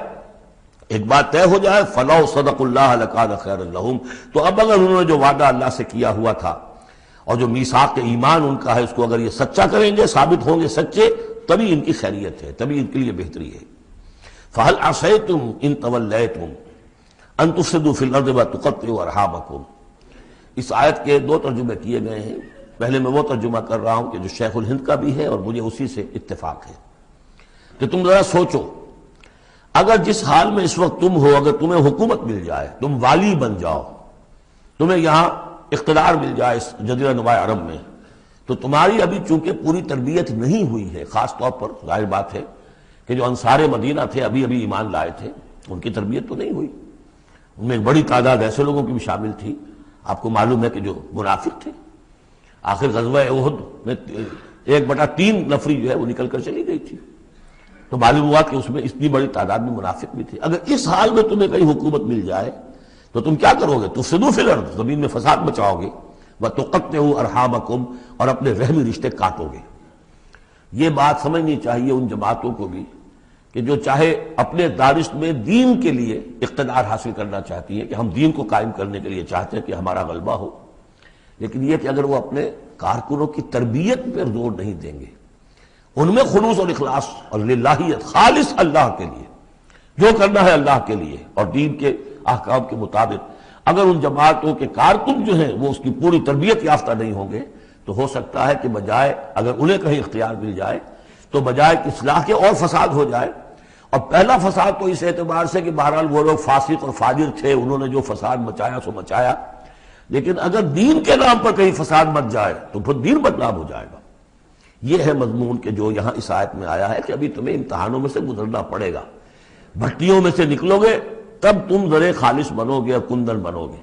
ایک بات طے ہو جائے، فَلَوْ صَدَقُوا اللَّهَ لَكَانَ خَيْرًا لَهُمْ، تو اب اگر انہوں نے جو وعدہ اللہ سے کیا ہوا تھا اور جو میثاق ایمان ان کا ہے، اس کو اگر یہ سچا کریں گے، ثابت ہوں گے سچے، تبھی ان کی خیریت ہے، تبھی ان کے لیے بہتری ہے۔ فَهَلْ عَصَيْتُمْ إِن تَوَلَّيْتُمْ أَن تُفْسِدُوا فِي الْأَرْضِ وَتُقَطِّعُوا أَرْحَامَكُمْ۔ اس آیت کے 2 ترجمے کیے گئے ہیں، پہلے میں وہ ترجمہ کر رہا ہوں کہ جو شیخ الہند کا بھی ہے اور مجھے اسی سے اتفاق ہے، کہ تم ذرا سوچو، اگر جس حال میں اس وقت تم ہو، اگر تمہیں حکومت مل جائے، تم والی بن جاؤ، تمہیں یہاں اقتدار مل جائے اس جزیرہ نما عرب میں، تو تمہاری ابھی چونکہ پوری تربیت نہیں ہوئی ہے، خاص طور پر ظاہر بات ہے کہ جو انصار مدینہ تھے ابھی ایمان لائے تھے، ان کی تربیت تو نہیں ہوئی، ان میں ایک بڑی تعداد ایسے لوگوں کی بھی شامل تھی، آپ کو معلوم ہے کہ جو منافق تھے۔ آخر غزوہ احد میں 1/3 نفری جو ہے وہ نکل کر چلی گئی تھی، تو معلوم ہوا کہ اس میں اتنی بڑی تعداد میں منافق بھی تھے۔ اگر اس حال میں تمہیں کہیں حکومت مل جائے تو تم کیا کرو گے؟ تفسدوا فی الارض، زمین میں فساد مچاؤ گے، وتقطعوا ارحامکم، اور اپنے رحمی رشتے کاٹو گے۔ یہ بات سمجھنی چاہیے ان جماعتوں کو بھی کہ جو چاہے اپنے دارشت میں دین کے لیے اقتدار حاصل کرنا چاہتی ہیں کہ ہم دین کو قائم کرنے کے لیے چاہتے ہیں کہ ہمارا غلبہ ہو، لیکن یہ کہ اگر وہ اپنے کارکنوں کی تربیت پر زور نہیں دیں گے، ان میں خلوص اور اخلاص اور للہیت، خالص اللہ کے لیے جو کرنا ہے اللہ کے لیے اور دین کے احکام کے مطابق، اگر ان جماعتوں کے کارکن جو ہیں وہ اس کی پوری تربیت یافتہ نہیں ہوں گے تو ہو سکتا ہے کہ بجائے اگر انہیں کہیں اختیار مل جائے تو بجائے کہ اصلاح کے اور فساد ہو جائے۔ اور پہلا فساد تو اس اعتبار سے کہ بہرحال وہ لوگ فاسق اور فاجر تھے، انہوں نے جو فساد مچایا سو مچایا، لیکن اگر دین کے نام پر کہیں فساد مچ جائے تو پھر دین بدنام ہو جائے گا۔ یہ ہے مضمون کہ جو یہاں اس آیت میں آیا ہے کہ ابھی تمہیں امتحانوں میں سے گزرنا پڑے گا، بھٹیوں میں سے نکلو گے تب تم ذرے خالص بنو گے اور کندن بنو گے۔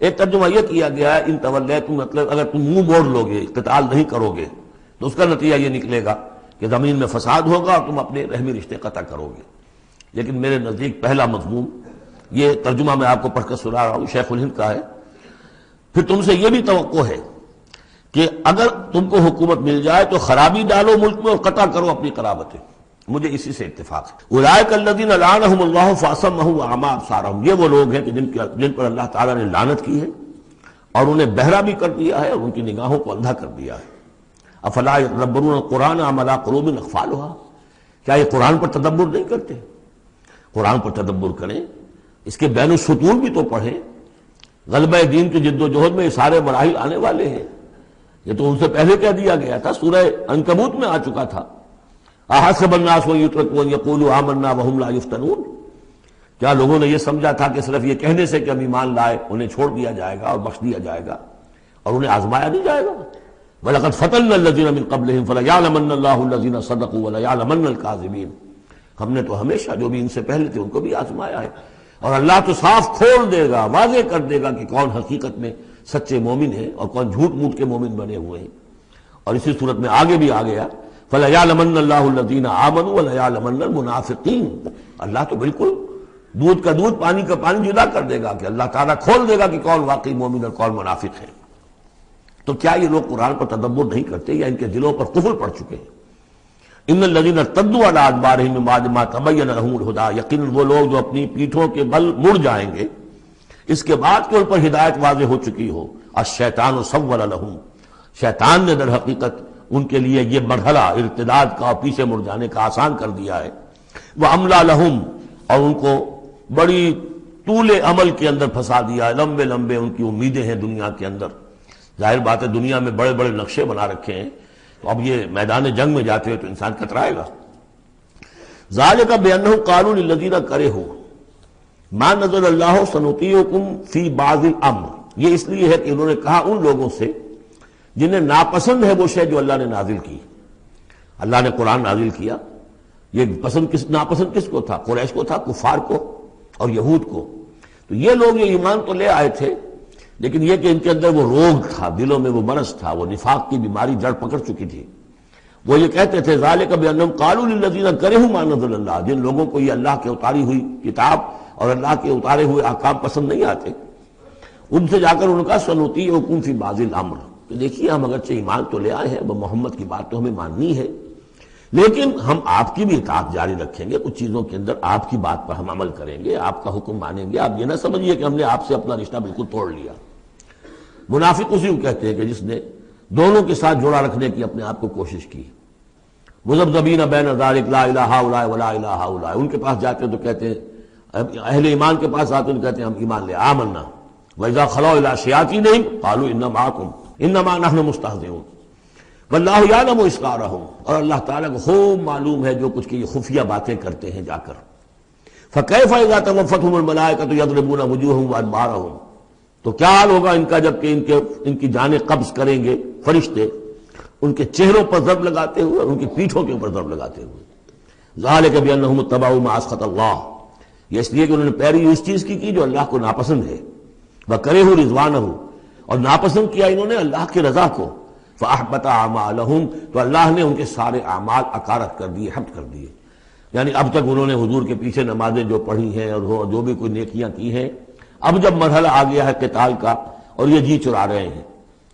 ایک ترجمہ یہ کیا گیا ہے ان تولیتم، مطلب اگر تم منہ موڑ لو گے، قتال نہیں کرو گے تو اس کا نتیجہ یہ نکلے گا کہ زمین میں فساد ہوگا اور تم اپنے رحمی رشتے قطع کرو گے۔ لیکن میرے نزدیک پہلا مضمون، یہ ترجمہ میں آپ کو پڑھ کر سنا رہا ہوں، شیخ الہند کا ہے۔ پھر تم سے یہ بھی توقع ہے کہ اگر تم کو حکومت مل جائے تو خرابی ڈالو ملک میں اور قطع کرو اپنی قرابتیں۔ مجھے اسی سے اتفاق ہے۔ اولئک الذین لعنہم اللہ فاصمہم واعمی ابصارہم، یہ وہ لوگ ہیں کہ جن پر اللہ تعالیٰ نے لعنت کی ہے اور انہیں بہرا بھی کر دیا ہے اور ان کی نگاہوں کو اندھا کر دیا ہے۔ افلا یتدبرون القرآن ام علی قلوب اقفالها، کیا یہ قرآن پر تدبر نہیں کرتے؟ قرآن پر تدبر کریں، اس کے بین السطور بھی تو پڑھیں۔ غلبہ دین کی جد و جہد میں یہ سارے مراحل آنے والے ہیں، یہ تو ان سے پہلے کہہ دیا گیا تھا، سورہ عنکبوت میں آ چکا تھا۔ احسب الناس ان یترکوا ان یقولوا آمنا وهم لا یفتنون، کیا لوگوں نے یہ سمجھا تھا کہ صرف یہ کہنے سے کہ ہم ایمان لائے انہیں چھوڑ دیا جائے گا اور بخش دیا جائے گا اور انہیں آزمایا نہیں جائے گا؟ وَلَقَدْ فَتَنَّا الَّذِينَ مِن قَبْلِهِمْ فَلَيَعْلَمَنَّ اللَّهُ الَّذِينَ صَدَقُوا وَلَيَعْلَمَنَّ الْكَاذِبِينَ، ہم نے تو ہمیشہ جو بھی ان سے پہلے تھے ان کو بھی آزمایا ہے، اور اللہ تو صاف کھول دے گا، واضح کر دے گا کہ کون حقیقت میں سچے مومن ہیں اور کون جھوٹ موٹ کے مومن بنے ہوئے ہیں۔ اور اسی صورت میں آگے بھی آ گیا فَلَيَعْلَمَنَّ اللَّهُ الَّذِينَ آمَنُوا وَلَيَعْلَمَنَّ الْمُنَافِقِينَ، اللہ تو بالکل دودھ کا دودھ پانی کا پانی جدا کر دے گا کہ اللہ تعالیٰ کھول دے گا کہ کون واقعی مومن اور کون منافق ہے۔ تو کیا یہ لوگ قرآن پر تدبر نہیں کرتے یا ان کے دلوں پر قفل پڑ چکے ہیں؟ ان الذین ارتدوا علی ادبارہم من بعد ما تبین لہم الہدی، یقیناً وہ لوگ جو اپنی پیٹھوں کے بل مڑ جائیں گے اس کے بعد کہ ان پر ہدایت واضح ہو چکی ہو۔ الشیطان سول لہم، شیطان نے در حقیقت ان کے لیے یہ مرحلہ ارتداد کا اور پیچھے مڑ جانے کا آسان کر دیا ہے۔ وَأَمْلَى لَهُمْ، اور ان کو بڑی طول عمل کے اندر پھنسا دیا ہے، لمبے لمبے ان کی امیدیں ہیں دنیا کے اندر۔ ظاہر بات ہے دنیا میں بڑے بڑے نقشے بنا رکھے ہیں، تو اب یہ میدان جنگ میں جاتے ہوئے تو انسان کترائے گا۔ ذَلِكَ بِأَنَّهُمْ قَالُوا لِلَّذِينَ كَرِهُوا مَا نَزَلَ اللَّهُ سَنُطِيعُكُمْ فِي بَعْضِ الْأَمْرِ، یہ اس لیے ہے کہ انہوں نے کہا ان لوگوں سے جنہیں ناپسند ہے وہ شے جو اللہ نے نازل کی۔ اللہ نے قرآن نازل کیا، یہ ناپسند کس کو تھا؟ قریش کو تھا، کفار کو اور یہود کو۔ تو یہ لوگ یہ ایمان تو لے آئے تھے، لیکن یہ کہ ان کے اندر وہ روگ تھا، دلوں میں وہ مرض تھا، وہ نفاق کی بیماری جڑ پکڑ چکی تھی۔ وہ یہ کہتے تھے ذالک بانہم قالوا للذین کرہوا ما نزل اللہ، جن لوگوں کو یہ اللہ کے اتاری ہوئی کتاب اور اللہ کے اتارے ہوئے احکام پسند نہیں آتے، ان سے جا کر ان کا سنطیعکم فی بعض الامر، تو دیکھیے ہم اگرچہ ایمان تو لے آئے ہیں، محمد کی بات تو ہمیں ماننی ہے، لیکن ہم آپ کی بھی اطاعت جاری رکھیں گے، کچھ چیزوں کے اندر آپ کی بات پر ہم عمل کریں گے، آپ کا حکم مانیں گے۔ آپ یہ نہ سمجھیے کہ ہم نے آپ سے اپنا رشتہ بالکل توڑ لیا۔ منافق اسی کو کہتے ہیں کہ جس نے دونوں کے ساتھ جوڑا رکھنے کی اپنے آپ کو کوشش کی۔ مذبذبین بین ذلک لا الہ الا ولا الہ الا، ان کے پاس جاتے تو کہتے ہیں، اہل ایمان کے پاس آتے تو کہتے ہیں ہم ایمان لے آمنا، وَإِذَا خَلَوْا إِلَىٰ شَيَاطِینِهِمْ قَالُوا إِنَّا مَعَكُمْ إِنَّمَا نَحْنُ مُسْتَهْزِئُونَ وَاللَّهُ يَعْلَمُ إِسْرَارَهُمْ، اور اللہ تعالیٰ کو خوب معلوم ہے جو کچھ کی یہ خفیہ باتیں کرتے ہیں جا کر۔ فَكَيْفَ إِذَا تَوَفَّتْهُمُ الْمَلَائِكَةُ يَضْرِبُونَ وُجُوهَهُمْ وَأَدْبَارَهُم، تو کیا حال ہوگا ان کا جب کہ ان کی جانیں قبض کریں گے فرشتے ان کے چہروں پر ضرب لگاتے ہوئے اور ان کی پیٹھوں کے اوپر ضرب لگاتے ہوئے. ذالک بانہم اتبعوا ما اسخط اللہ، یہ اس لیے کہ انہوں نے پیروی اس چیز کی جو اللہ کو ناپسند ہے. وکرہوا رضوانہ، اور ناپسند کیا انہوں نے اللہ کی رضا کو. فاحبط اعمالہم، تو اللہ نے ان کے سارے اعمال اکارت کر دیے، حبط کر دیے. یعنی اب تک انہوں نے حضور کے پیچھے نمازیں جو پڑھی ہیں اور جو بھی کوئی نیکیاں کی ہیں، اب جب مرحلہ آ گیا ہے قتال کا اور یہ جی چرا رہے ہیں،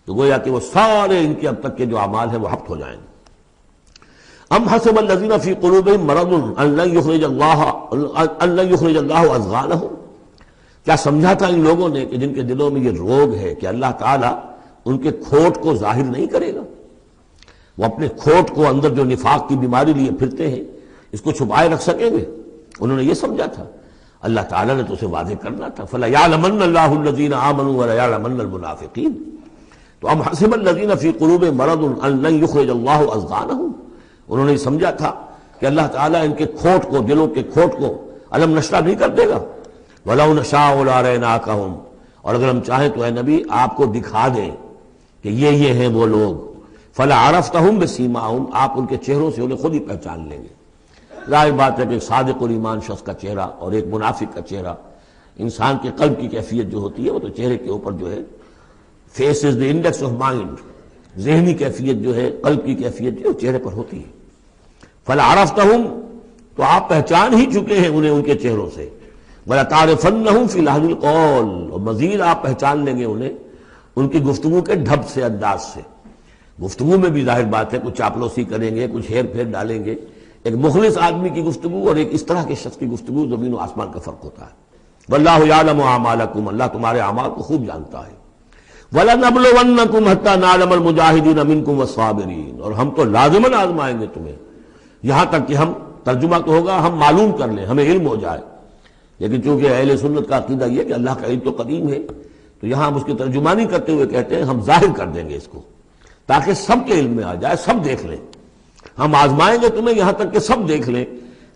تو گویا کہ وہ سارے ان کے اب تک کے جو اعمال ہیں وہ حبط ہو جائیں گے. ام حسب الذین فی قلوبہم مرض ان لن یخرج اللہ اضغانہم، کیا سمجھا تھا ان لوگوں نے کہ جن کے دلوں میں یہ روگ ہے کہ اللہ تعالیٰ ان کے کھوٹ کو ظاہر نہیں کرے گا. وہ اپنے کھوٹ کو اندر جو نفاق کی بیماری لیے پھرتے ہیں اس کو چھپائے رکھ سکیں گے؟ انہوں نے یہ سمجھا تھا. اللہ تعالیٰ نے تو اسے واضح کرنا تھا. فَلَيَعْلَمَنَّ اللَّهُ الَّذِينَ آمَنُوا وَلَيَعْلَمَنَّ الْمُنَافِقِينَ. تو ام حسب الذین فی قلوبہم مرض ان لن یخرج اللہ اضغانہم، انہوں نے سمجھا تھا کہ اللہ تعالیٰ ان کے کھوٹ کو، دلوں کے کھوٹ کو علم نشرہ نہیں کر دے گا. وَلَوْ نَشَاءُ لَأَرَيْنَاكَهُمْ، اور اگر ہم چاہیں تو اے نبی آپ کو دکھا دیں کہ یہ ہیں وہ لوگ. فَلَعَرَفْتَهُمْ بِسِيمَاهُمْ، آپ ان کے چہروں سے انہیں خود ہی پہچان لیں گے. ظاہر بات ہے کہ ایک صادق الایمان شخص کا چہرہ اور ایک منافق کا چہرہ، انسان کے قلب کی کیفیت جو ہوتی ہے وہ تو چہرے کے اوپر جو ہے، face is the index of mind, ذہنی کیفیت جو ہے، قلب کی کیفیت جو چہرے پر ہوتی ہے. فَلَعَرَفْتَهُمْ، تو آپ پہچان ہی چکے ہیں انہیں ان کے چہروں سے. وَلَتَعْرِفَنَّهُمْ فِي لَحْنِ الْقَوْلِ، اور مزید آپ پہچان لیں گے انہیں ان کی گفتگو کے ڈھب سے، انداز سے. گفتگو میں بھی ظاہر بات ہے کچھ چاپلوسی کریں گے، کچھ ہیر پھیر ڈالیں گے. ایک مخلص آدمی کی گفتگو اور ایک اس طرح کے شخص کی گفتگو، زمین و آسمان کا فرق ہوتا ہے. وَاللَّهُ يَعْلَمُ أَعْمَالَكُمْ، اللہ تمہارے اعمال کو خوب جانتا ہے. وَلَنَبْلُوَنَّكُمْ حَتَّى نَعْلَمَ الْمُجَاهِدِينَ مِنكُمْ وَالصَّابِرِينَ، اور ہم تو لازماً آزمائیں گے تمہیں، یہاں تک کہ ہم، ترجمہ تو ہوگا ہم معلوم کر لیں، ہمیں علم ہو جائے. لیکن چونکہ اہل سنت کا عقیدہ یہ کہ اللہ کا علم تو قدیم ہے، تو یہاں ہم اس کی ترجمانی کرتے ہوئے کہتے ہیں ہم ظاہر کر دیں گے اس کو، تاکہ سب کے علم میں آ جائے، سب دیکھ لیں. ہم آزمائیں گے تمہیں یہاں تک کہ سب دیکھ لیں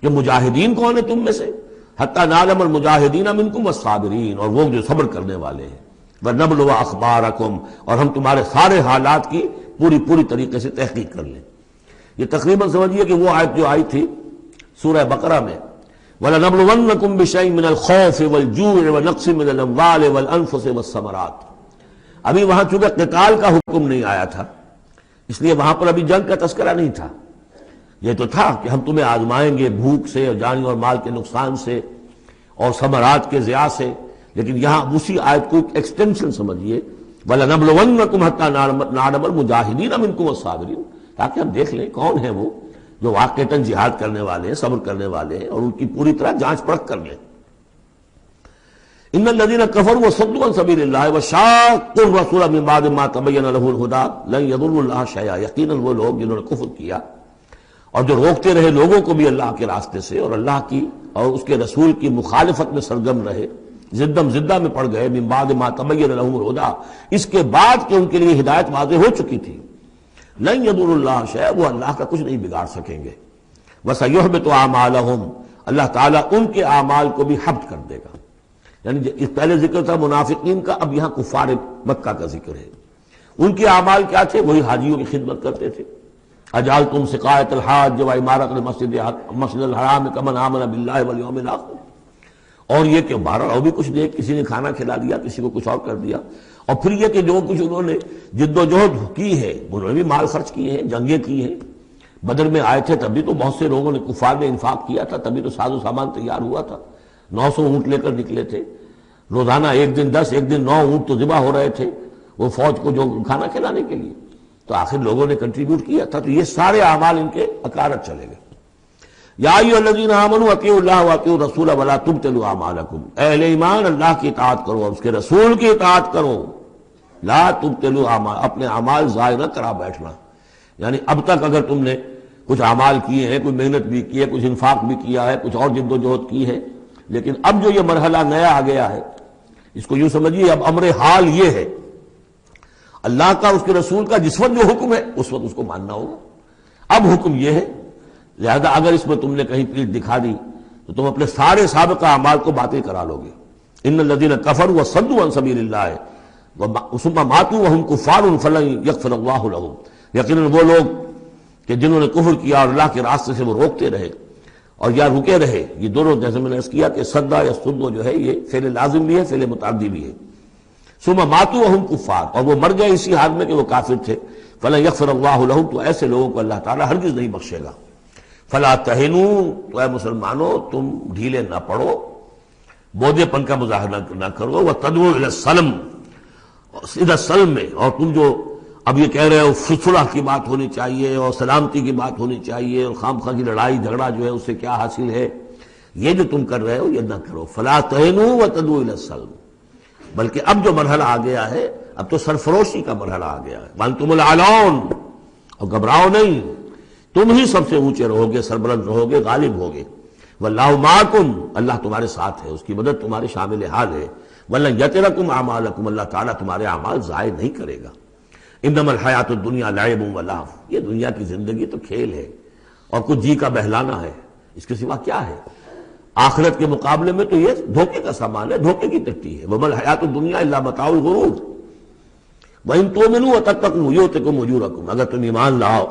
کہ مجاہدین کون ہیں تم میں سے. حتیٰ نعلم المجاہدین منکم والصابرین، اور وہ جو صبر کرنے والے ہیں. وَنَبْلُوَ أَخْبَارَكُمْ، اور ہم تمہارے سارے حالات کی پوری طریقے سے تحقیق کر لیں. یہ تقریباً سمجھیے کہ وہ آیت جو آئی تھی سورہ بقرہ میں، وَلَنَبْلُوَنَّكُمْ بِشَيْءٍ مِّنَ الْخَوْفِ وَالْجُوعِ وَنَقْصٍ مِّنَ الْأَمْوَالِ وَالْأَنفُسِ وَالثَّمَرَاتِ. ابھی وہاں چونکہ قتال کا حکم نہیں آیا تھا، اس لیے وہاں پر ابھی جنگ کا تذکرہ نہیں تھا. یہ تو تھا کہ ہم تمہیں آزمائیں گے بھوک سے اور جان اور مال کے نقصان سے اور ثمرات کے ضیاع سے. لیکن یہاں اسی آیت کو ایکسٹینشن سمجھیے، وَلَنَبْلُوَنَّكُمْ حَتَّى نَعْلَمَ الْمُجَاهِدِينَ مِنكُمْ وَالصَّابِرِينَ، تاکہ ہم دیکھ لیں کون ہیں وہ جو واقعتاً جہاد کرنے والے ہیں، صبر کرنے والے ہیں، اور ان کی پوری طرح جانچ پرکھ کر لیں. ان الذين كفروا وصدوا عن سبيل الله وشاقوا الرسول من بعد ما تبين له الهدى لن يضروا الله شيئا، یقیناً وہ لوگ جنہوں نے کفر کیا اور جو روکتے رہے لوگوں کو بھی اللہ کے راستے سے اور اللہ کی اور اس کے رسول کی مخالفت میں سرگرم رہے، زدہ میں پڑ گئے، من بعد ما تبين لهم الهدى، اس کے بعد کہ ان کے لیے ہدایت واضح ہو چکی تھی. لن يضروا الله شيئا، وہ اللہ کا کچھ نہیں بگاڑ سکیں گے. وسيحبط اعمالهم، اللہ تعالیٰ ان کے اعمال کو بھی حبط کر دے گا. یعنی پہلے ذکر تھا منافقین کا، اب یہاں کفار مکہ کا ذکر ہے. ان کے اعمال کیا تھے؟ وہی حاجیوں کی خدمت کرتے تھے. اجعلتم سقایۃ الحاج وعمارۃ المسجد الحرام کمن آمن باللہ والیوم الآخر، اور یہ کہ بہرحال اور بھی کچھ دے، کسی نے کھانا کھلا دیا، کسی کو کچھ اور کر دیا. اور پھر یہ کہ جو کچھ انہوں نے جد و جہد کی ہے، انہوں نے بھی مال خرچ کیے ہیں، جنگیں کی ہیں. بدر میں آئے تھے تب بھی تو بہت سے لوگوں نے کفار نے انفاق کیا تھا، تبھی تو ساز و سامان تیار ہوا تھا. 900 اونٹ لے کر نکلے تھے روزانہ، ایک دن 10، ایک دن 9 اونٹ تو ذبح ہو رہے تھے وہ فوج کو جو کھانا کھلانے کے لیے. تو آخر لوگوں نے کنٹریبیوٹ کیا تھا. تو یہ سارے اعمال ان کے اکارت چلے گئے. یا ایھا الذین آمنوا اطیعوا اللہ واطیعوا الرسول ولا تبطلوا اعمالکم، اہل ایمان اللہ کی اطاعت کرو اور اس کے رسول کی اطاعت کرو. لا تبطلوا اعمال، اپنے اعمال ضائع نہ کرا بیٹھنا. یعنی اب تک اگر تم نے کچھ اعمال کیے ہیں، کوئی محنت بھی کی ہے، کچھ انفاق بھی کیا ہے، کچھ اور جد و جہد کی ہے، لیکن اب جو یہ مرحلہ نیا آ گیا ہے، اس کو یوں سمجھیے اب امر حال یہ ہے، اللہ کا اس کے رسول کا جس وقت جو حکم ہے اس وقت اس کو ماننا ہوگا. اب حکم یہ ہے، لہذا اگر اس میں تم نے کہیں پیٹھ دکھا دی تو تم اپنے سارے سابقہ اعمال کو باطل کرا لو گے. ان الذین کفروا وصدوا عن سبیل اللہ، ثم ماتوا وهم کفار فلن یغفر اللہ لهم، یقیناً وہ لوگ کہ جنہوں نے کفر کیا اور اللہ کے راستے سے وہ روکتے رہے اور یا رکے رہے، یہ دونوں جیسے میں نے عرض کیا کہ صدا یا سدو جو ہے یہ فعل لازم بھی ہے، فعل متعدی بھی ہے۔ ثم ماتوا وهم کفار، اور وہ مر گئے اسی حال میں کہ وہ کافر تھے، فلن یغفر اللہ لهم، تو ایسے لوگوں کو اللہ تعالیٰ ہرگز نہیں بخشے گا۔ فلا تہنوا، تو اے مسلمانوں تم ڈھیلے نہ پڑو، بودے پن کا مظاہرہ نہ کرو، وتدعوا الی السلم، سیدھا سلم میں، اور تم جو اب یہ کہہ رہے ہو صلح کی بات ہونی چاہیے اور سلامتی کی بات ہونی چاہیے اور خام خواہ کی لڑائی جھگڑا جو ہے اس سے کیا حاصل ہے، یہ جو تم کر رہے ہو یہ نہ کرو۔ فلا تہنوا وتدعوا الی السلم، بلکہ اب جو مرحلہ آ گیا ہے اب تو سرفروشی کا مرحلہ آ گیا ہے، وانتم الاعلون، اور گھبراؤ نہیں، تم ہی سب سے اونچے رہو گے، سربلند رہو گے، غالب ہوگے۔ واللہ معکم، اللہ تمہارے ساتھ ہے، اس کی مدد تمہارے شامل حال ہے۔ ولن یترکم اعمالکم، اللہ تعالیٰ تمہارے اعمال ضائع نہیں کرے گا۔ انما الحیات الدنیا لعب و لہو، یہ دنیا کی زندگی تو کھیل ہے اور کچھ جی کا بہلانا ہے، اس کے سوا کیا ہے؟ آخرت کے مقابلے میں تو یہ دھوکے کا سامان ہے، دھوکے کی ٹٹی ہے۔ وما الحیات الدنیا الا متاع الغرور وان تؤمنوا وتتقوا یؤتکم اجورکم، اگر تم ایمان لاؤ،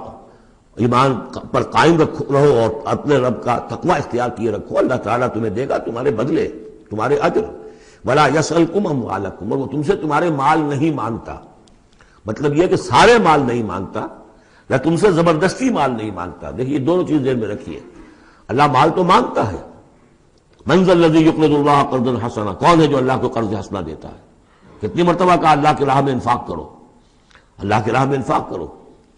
ایمان پر قائم رہو اور اپنے رب کا تقوی اختیار کیے رکھو، اللہ تعالیٰ تمہیں دے گا تمہارے بدلے، تمہارے اجر۔ ولا یسألکم اموالکم، اور وہ تم سے تمہارے مال نہیں مانگتا، مطلب یہ کہ سارے مال نہیں مانگتا یا تم سے زبردستی مال نہیں مانگتا۔ دیکھیے دونوں چیز ذہن میں رکھیے، اللہ مال تو مانگتا ہے، من ذا الذی یقرض اللہ قرضا حسنا، کون ہے جو اللہ کو قرض حسنا دیتا ہے؟ کتنی مرتبہ کہا اللہ کی راہ میں انفاق کرو، اللہ کی راہ میں انفاق کرو۔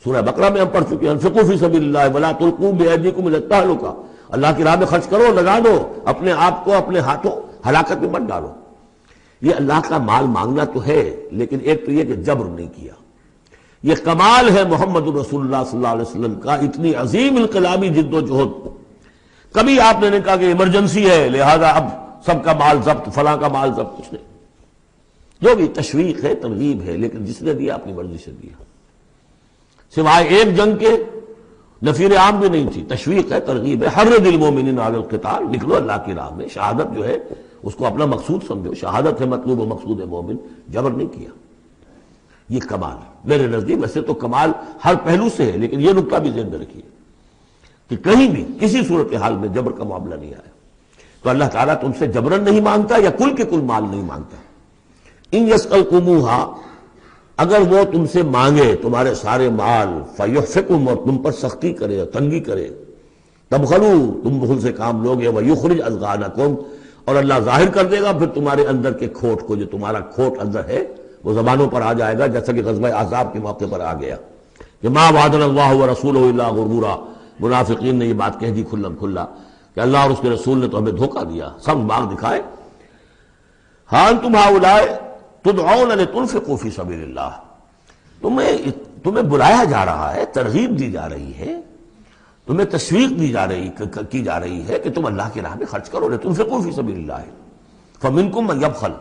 سورہ بقرہ میں ہم پڑھ چکے ہیں، انفقوا فی سبیل اللہ ولا تلقوا بایدیکم الی التہلکہ، اللہ کی راہ میں خرچ کرو، لگا دو، اپنے آپ کو اپنے ہاتھوں ہلاکت میں مت ڈالو۔ یہ اللہ کا مال مانگنا تو ہے، لیکن ایک تو یہ کہ جبر نہیں کیا۔ یہ کمال ہے محمد رسول اللہ صلی اللہ علیہ وسلم کا، اتنی عظیم انقلابی جد و جہد۔ کبھی آپ نے نہیں کہا کہ ایمرجنسی ہے لہذا اب سب کا مال ضبط، فلاں کا مال ضبط، کچھ نہیں، جو بھی تشویق ہے، ترغیب ہے، لیکن جس نے دیا اپنی مرضی سے دیا، سوائے ایک جنگ کے نفیر عام بھی نہیں تھی، تشویق ہے، ترغیب ہے۔ حرض المؤمنین علی القتال، نکلو اللہ کی راہ میں، شہادت جو ہے اس کو اپنا مقصود سمجھو، شہادت ہے مطلوب و مقصود مومن، جبر نہیں کیا۔ یہ کمال ہے میرے نزدیک، ویسے تو کمال ہر پہلو سے ہے، لیکن یہ نکتہ بھی ذہن میں رکھیے کہ کہیں بھی کسی صورتحال میں جبر کا معاملہ نہیں آیا۔ تو اللہ تعالیٰ تم سے جبرن نہیں مانگتا یا کل کے کل مال نہیں مانگتا۔ ان یسألکموہا، اگر وہ تم سے مانگے تمہارے سارے مال، فیحفکم، اور تم پر سختی کرے اور تنگی کرے، تبخلوا، تم بخل سے کام لوگے، ویخرج اضغانکم، اور اللہ ظاہر کر دے گا پھر تمہارے اندر کے کھوٹ کو، جو تمہارا کھوٹ اندر ہے وہ زبانوں پر آ جائے گا، جیسا کہ غزوہ احزاب کے موقع پر آ گیا کہ ما وعدنا اللہ ورسولہ الا غرورا، منافقین نے یہ بات کہہ دی کھلم کھلا کہ اللہ اور اس کے رسول نے تو ہمیں دھوکہ دیا، سب باغ دکھائے۔ ہاں انتم ہؤلاء تدعون لتنفقوا فی سبیل اللہ، تمہیں بلایا جا رہا ہے، ترغیب دی جا رہی ہے، تمہیں تشویق دی جا رہی ہے کہ تم اللہ کی راہ میں خرچ کرو، لتنفقوا فی سبیل اللہ، فمنکم من یبخل،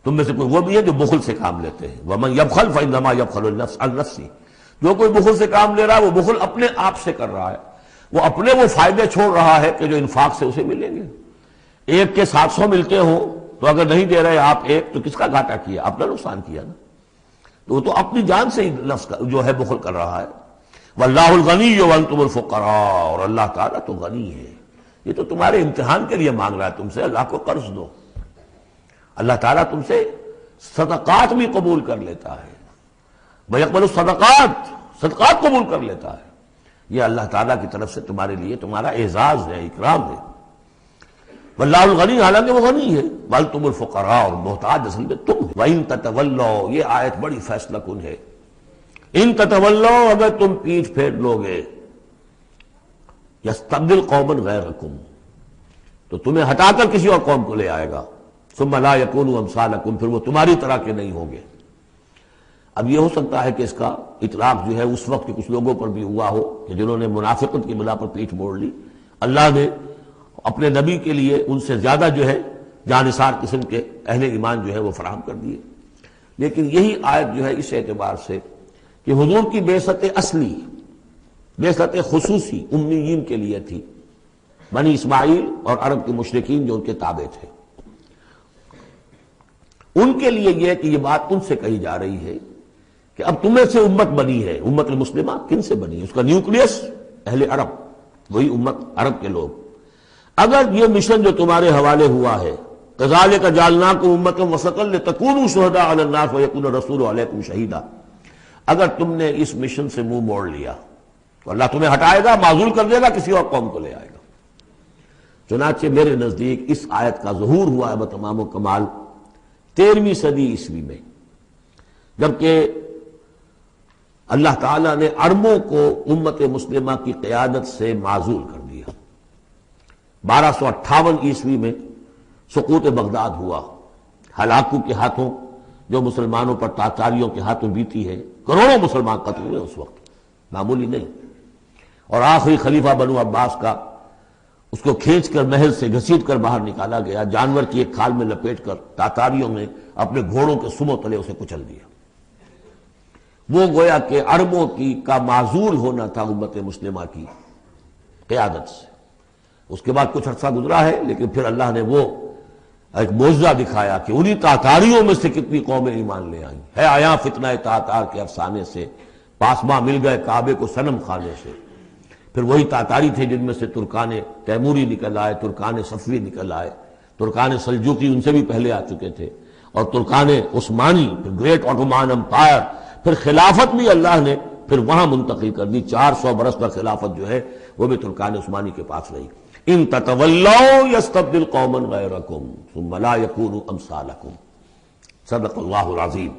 تم میں سے کوئی وہ بھی ہے جو بخل سے کام لیتے ہیں، ومن یبخل فانما یبخل عن نفسہ، جو کوئی بخل سے کام لے رہا ہے وہ بخل اپنے آپ سے کر رہا ہے، وہ اپنے وہ فائدے چھوڑ رہا ہے کہ جو انفاق سے اسے ملیں گے۔ ایک کے 700 ملتے ہوں تو اگر نہیں دے رہے آپ ایک تو کس کا گھاٹا کیا؟ اپنا نقصان کیا نا، تو وہ تو اپنی جان سے ہی نفس جو ہے بخل کر رہا ہے۔ واللہ الغنی وانتم الفقراء، اور اللہ تعالیٰ تو غنی ہے، یہ تو تمہارے امتحان کے لیے مانگ رہا ہے تم سے، اللہ کو قرض دو۔ اللہ تعالیٰ تم سے صدقات بھی قبول کر لیتا ہے، وَيَقْبَلُ الصَّدَقَاتِ، صدقات قبول کر لیتا ہے۔ یہ اللہ تعالیٰ کی طرف سے تمہارے لیے تمہارا اعزاز ہے، اکرام ہے۔ واللہ الغنی، حالانکہ وہ غنی ہے، وَأَنْتُمُ الْفُقَرَاءُ، اور محتاج اصل میں تم ہو۔ وَإِن تَتَوَلَّوْا، یہ آیت بڑی فیصلہ کن ہے۔ ان تتولوا، اگر تم پیٹھ پھیر لوگے، یستبدل قوما غیرکم، تو تمہیں ہٹا کر کسی اور قوم کو لے آئے گا، ثم لا یکونوا امثالکم، پھر وہ تمہاری طرح کے نہیں ہوں گے۔ اب یہ ہو سکتا ہے کہ اس کا اطلاق جو ہے اس وقت کے کچھ لوگوں پر بھی ہوا ہو کہ جنہوں نے منافقت کی بنا پر پیٹھ موڑ لی، اللہ نے اپنے نبی کے لیے ان سے زیادہ جو ہے جانثار قسم کے اہل ایمان جو ہے وہ فراہم کر دیے۔ لیکن یہی آیت جو ہے اس اعتبار سے کہ حضور کی بعثت اصلی، بعثت خصوصی امیین کے لیے تھی، بنی اسماعیل اور عرب کے مشرکین جو ان کے تابع تھے۔ ان کے لیے یہ کہ یہ بات ان سے کہی جا رہی ہے کہ اب تمہیں سے امت بنی ہے، امت المسلمہ کن سے بنی ہے؟ اس کا نیوکلیس اہل عرب، وہی امت عرب کے لوگ۔ اگر یہ مشن جو تمہارے حوالے ہوا ہے کذالک جعلناکم امۃ وسطا لتکونوا شہداء علی الناس ویکون الرسول علیکم شہیدا، اگر تم نے اس مشن سے منہ موڑ لیا تو اللہ تمہیں ہٹائے گا، معزول کر دے گا، کسی اور قوم کو لے آئے گا۔ چنانچہ میرے نزدیک اس آیت کا ظہور ہوا ہے بتمام و کمال 13ویں صدی عیسوی میں، جبکہ اللہ تعالیٰ نے عربوں کو امت مسلمہ کی قیادت سے معزول کر دیا۔ 1258 عیسوی میں سقوط بغداد ہوا، ہلاکو کے ہاتھوں جو مسلمانوں پر تاتاریوں کے ہاتھوں بیتی ہے، کروڑوں مسلمان قتل ہوئے اس وقت، معمولی نہیں۔ اور آخری خلیفہ بنو عباس کا اس کو کھینچ کر محل سے گھسیٹ کر باہر نکالا گیا، جانور کی ایک کھال میں لپیٹ کر تاتاریوں نے اپنے گھوڑوں کے سموں تلے اسے کچل دیا۔ وہ گویا کہ عربوں کا معزول ہونا تھا امت مسلمہ کی قیادت سے۔ اس کے بعد کچھ عرصہ گزرا ہے، لیکن پھر اللہ نے وہ ایک معجزہ دکھایا کہ انہی تاتاریوں میں سے کتنی قومیں ایمان لے آئیں۔ ہے آیا فتنہ تاتار کے افسانے سے، پاسماں مل گئے کعبے کو صنم خانے سے۔ پھر وہی تاتاری تھے جن میں سے ترکان تیموری نکل آئے، ترکان صفوی نکل آئے، ترکان سلجوقی ان سے بھی پہلے آ چکے تھے، اور ترکان عثمانی، پھر گریٹ آٹومان امپائر، پھر خلافت بھی اللہ نے پھر وہاں منتقل کر دی۔ 400 برس پر خلافت جو ہے وہ بھی ترکان عثمانی کے پاس رہی۔ ان تتولوا یستبدل قوما غیرکم ثم لا یکونوا امثالکم۔ صدق اللہ العظیم۔